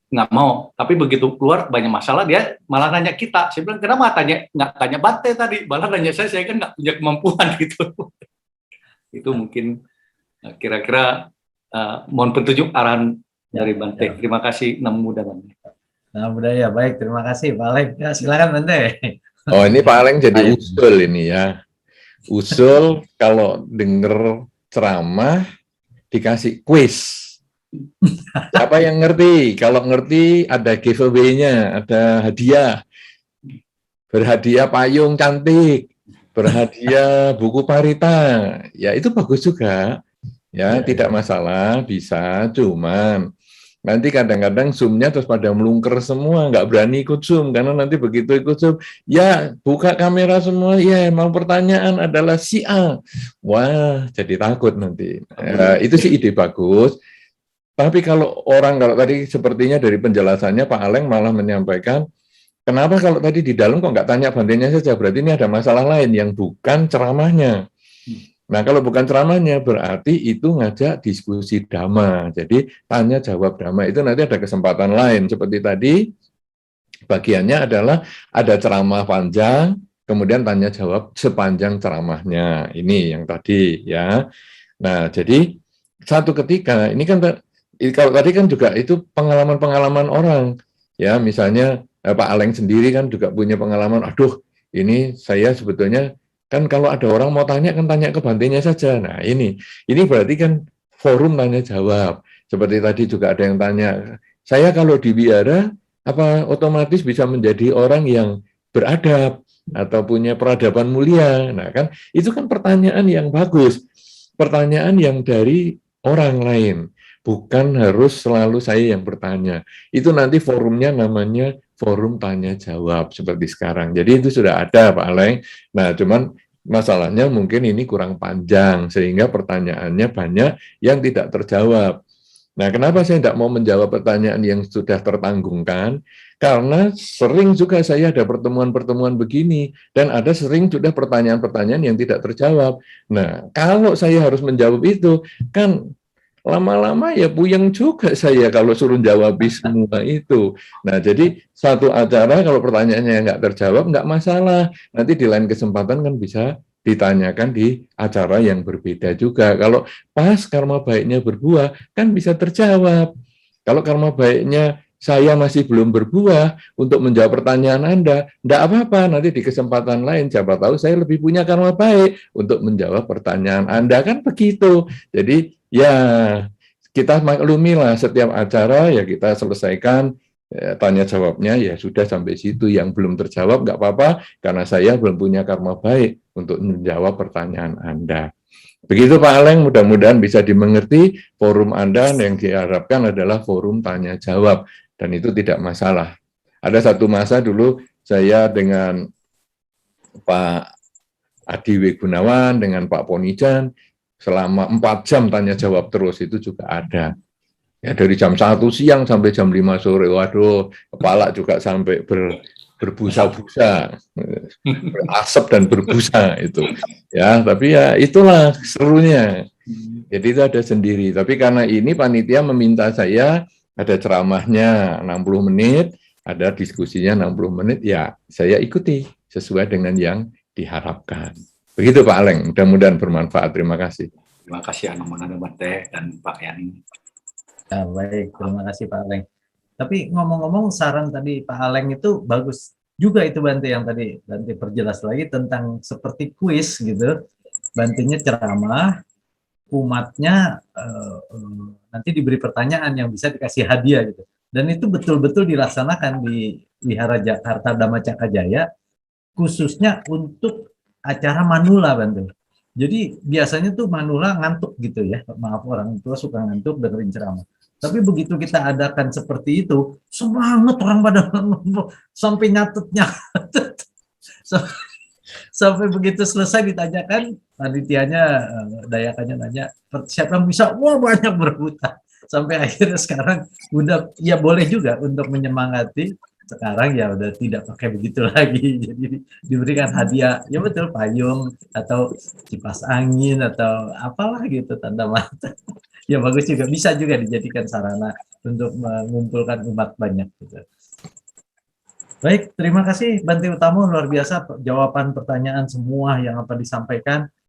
nggak mau, tapi begitu keluar banyak masalah dia malah nanya kita. Saya bilang kenapa nggak tanya Bante tadi, malah nanya saya kan nggak punya kemampuan gitu. Itu mungkin kira-kira mohon petunjuk arahan dari Bante. Terima kasih Namo Buddhaya. Namo Buddhaya, baik, terima kasih Pak Aleng. Ya, silakan Bante. Oh, ini Pak Aleng jadi usul ini ya. Usul kalau denger ceramah dikasih kuis. Siapa yang ngerti? Kalau ngerti ada giveaway-nya, ada hadiah. Berhadiah payung cantik, berhadiah buku parita. Ya itu bagus juga. Ya, tidak masalah, bisa. Cuman nanti kadang-kadang Zoom-nya terus pada melungker semua, nggak berani ikut Zoom, karena nanti begitu ikut Zoom, ya buka kamera semua, ya mau pertanyaan adalah si A. Wah, jadi takut nanti. Itu sih ide bagus. Tapi kalau tadi sepertinya dari penjelasannya Pak Aleng malah menyampaikan, kenapa kalau tadi di dalam kok nggak tanya Bantenya saja, berarti ini ada masalah lain yang bukan ceramahnya. Nah, kalau bukan ceramahnya, berarti itu ngajak diskusi dhamma. Jadi, tanya jawab dhamma itu nanti ada kesempatan lain. Seperti tadi, bagiannya adalah ada ceramah panjang, kemudian tanya jawab sepanjang ceramahnya. Ini yang tadi, ya. Nah, jadi, satu ketika, ini kan, kalau tadi kan juga itu pengalaman-pengalaman orang. Ya, misalnya, Pak Aleng sendiri kan juga punya pengalaman, aduh, ini saya sebetulnya kan kalau ada orang mau tanya kan tanya ke Bantenya saja. Nah ini berarti kan forum tanya jawab. Seperti tadi juga ada yang tanya, saya kalau di Viara apa otomatis bisa menjadi orang yang beradab atau punya peradaban mulia. Nah kan itu kan pertanyaan yang bagus, pertanyaan yang dari orang lain. Bukan harus selalu saya yang bertanya. Itu nanti forumnya namanya forum tanya jawab seperti sekarang. Jadi itu sudah ada Pak Aleng. Nah, cuman masalahnya mungkin ini kurang panjang sehingga pertanyaannya banyak yang tidak terjawab. Nah, kenapa saya tidak mau menjawab pertanyaan yang sudah tertanggungkan? Karena sering juga saya ada pertemuan-pertemuan begini dan ada sering sudah pertanyaan-pertanyaan yang tidak terjawab. Nah, kalau saya harus menjawab itu kan lama-lama ya puyeng juga saya kalau suruh jawab semua itu. Nah, jadi satu acara kalau pertanyaannya nggak terjawab, nggak masalah. Nanti di lain kesempatan kan bisa ditanyakan di acara yang berbeda juga. Kalau pas karma baiknya berbuah, kan bisa terjawab. Kalau karma baiknya saya masih belum berbuah untuk menjawab pertanyaan Anda, enggak apa-apa, nanti di kesempatan lain, siapa tahu saya lebih punya karma baik untuk menjawab pertanyaan Anda, kan begitu. Jadi, ya kita maklumilah setiap acara, ya kita selesaikan tanya jawabnya, ya sudah sampai situ. Yang belum terjawab, enggak apa-apa, karena saya belum punya karma baik untuk menjawab pertanyaan Anda. Begitu Pak Aleng, mudah-mudahan bisa dimengerti, forum Anda yang diharapkan adalah forum tanya jawab. Dan itu tidak masalah. Ada satu masa dulu saya dengan Pak Adi W. Gunawan, dengan Pak Ponijan, selama 4 jam tanya jawab terus, itu juga ada. Ya, dari jam 1 siang sampai jam 5 sore, waduh, kepala juga sampai berbusa-busa, berasap dan berbusa itu. Ya, tapi ya itulah serunya. Jadi itu ada sendiri. Tapi karena ini panitia meminta saya, ada ceramahnya 60 menit, ada diskusinya 60 menit, ya saya ikuti sesuai dengan yang diharapkan. Begitu Pak Aleng, mudah-mudahan bermanfaat. Terima kasih. Terima kasih Namo Buddhaya Bante dan Pak Yani. Ya, baik, terima kasih Pak Aleng. Tapi ngomong-ngomong saran tadi Pak Aleng itu bagus juga itu Bante yang tadi Bante perjelas lagi tentang seperti kuis gitu. Bantenya ceramah, umatnya nanti diberi pertanyaan yang bisa dikasih hadiah gitu. Dan itu betul-betul dilaksanakan di Wihara Jakarta Dhamma Cakra Jaya, khususnya untuk acara manula Bante. Jadi biasanya tuh manula ngantuk gitu ya, maaf orang tua suka ngantuk dengerin ceramah. Tapi begitu kita adakan seperti itu, semangat orang pada sampai nyatetnya. Sampai begitu selesai ditanyakan, panitianya, dayakannya nanya, siapa yang bisa? Wah banyak berebutan. Sampai akhirnya sekarang udah, ya boleh juga untuk menyemangati, sekarang ya udah tidak pakai begitu lagi. Jadi diberikan hadiah, ya betul, payung, atau kipas angin, atau apalah gitu, tanda mata. Ya bagus juga, bisa juga dijadikan sarana untuk mengumpulkan umat banyak gitu. Baik, terima kasih Bante Utamo, luar biasa jawaban pertanyaan semua yang apa disampaikan.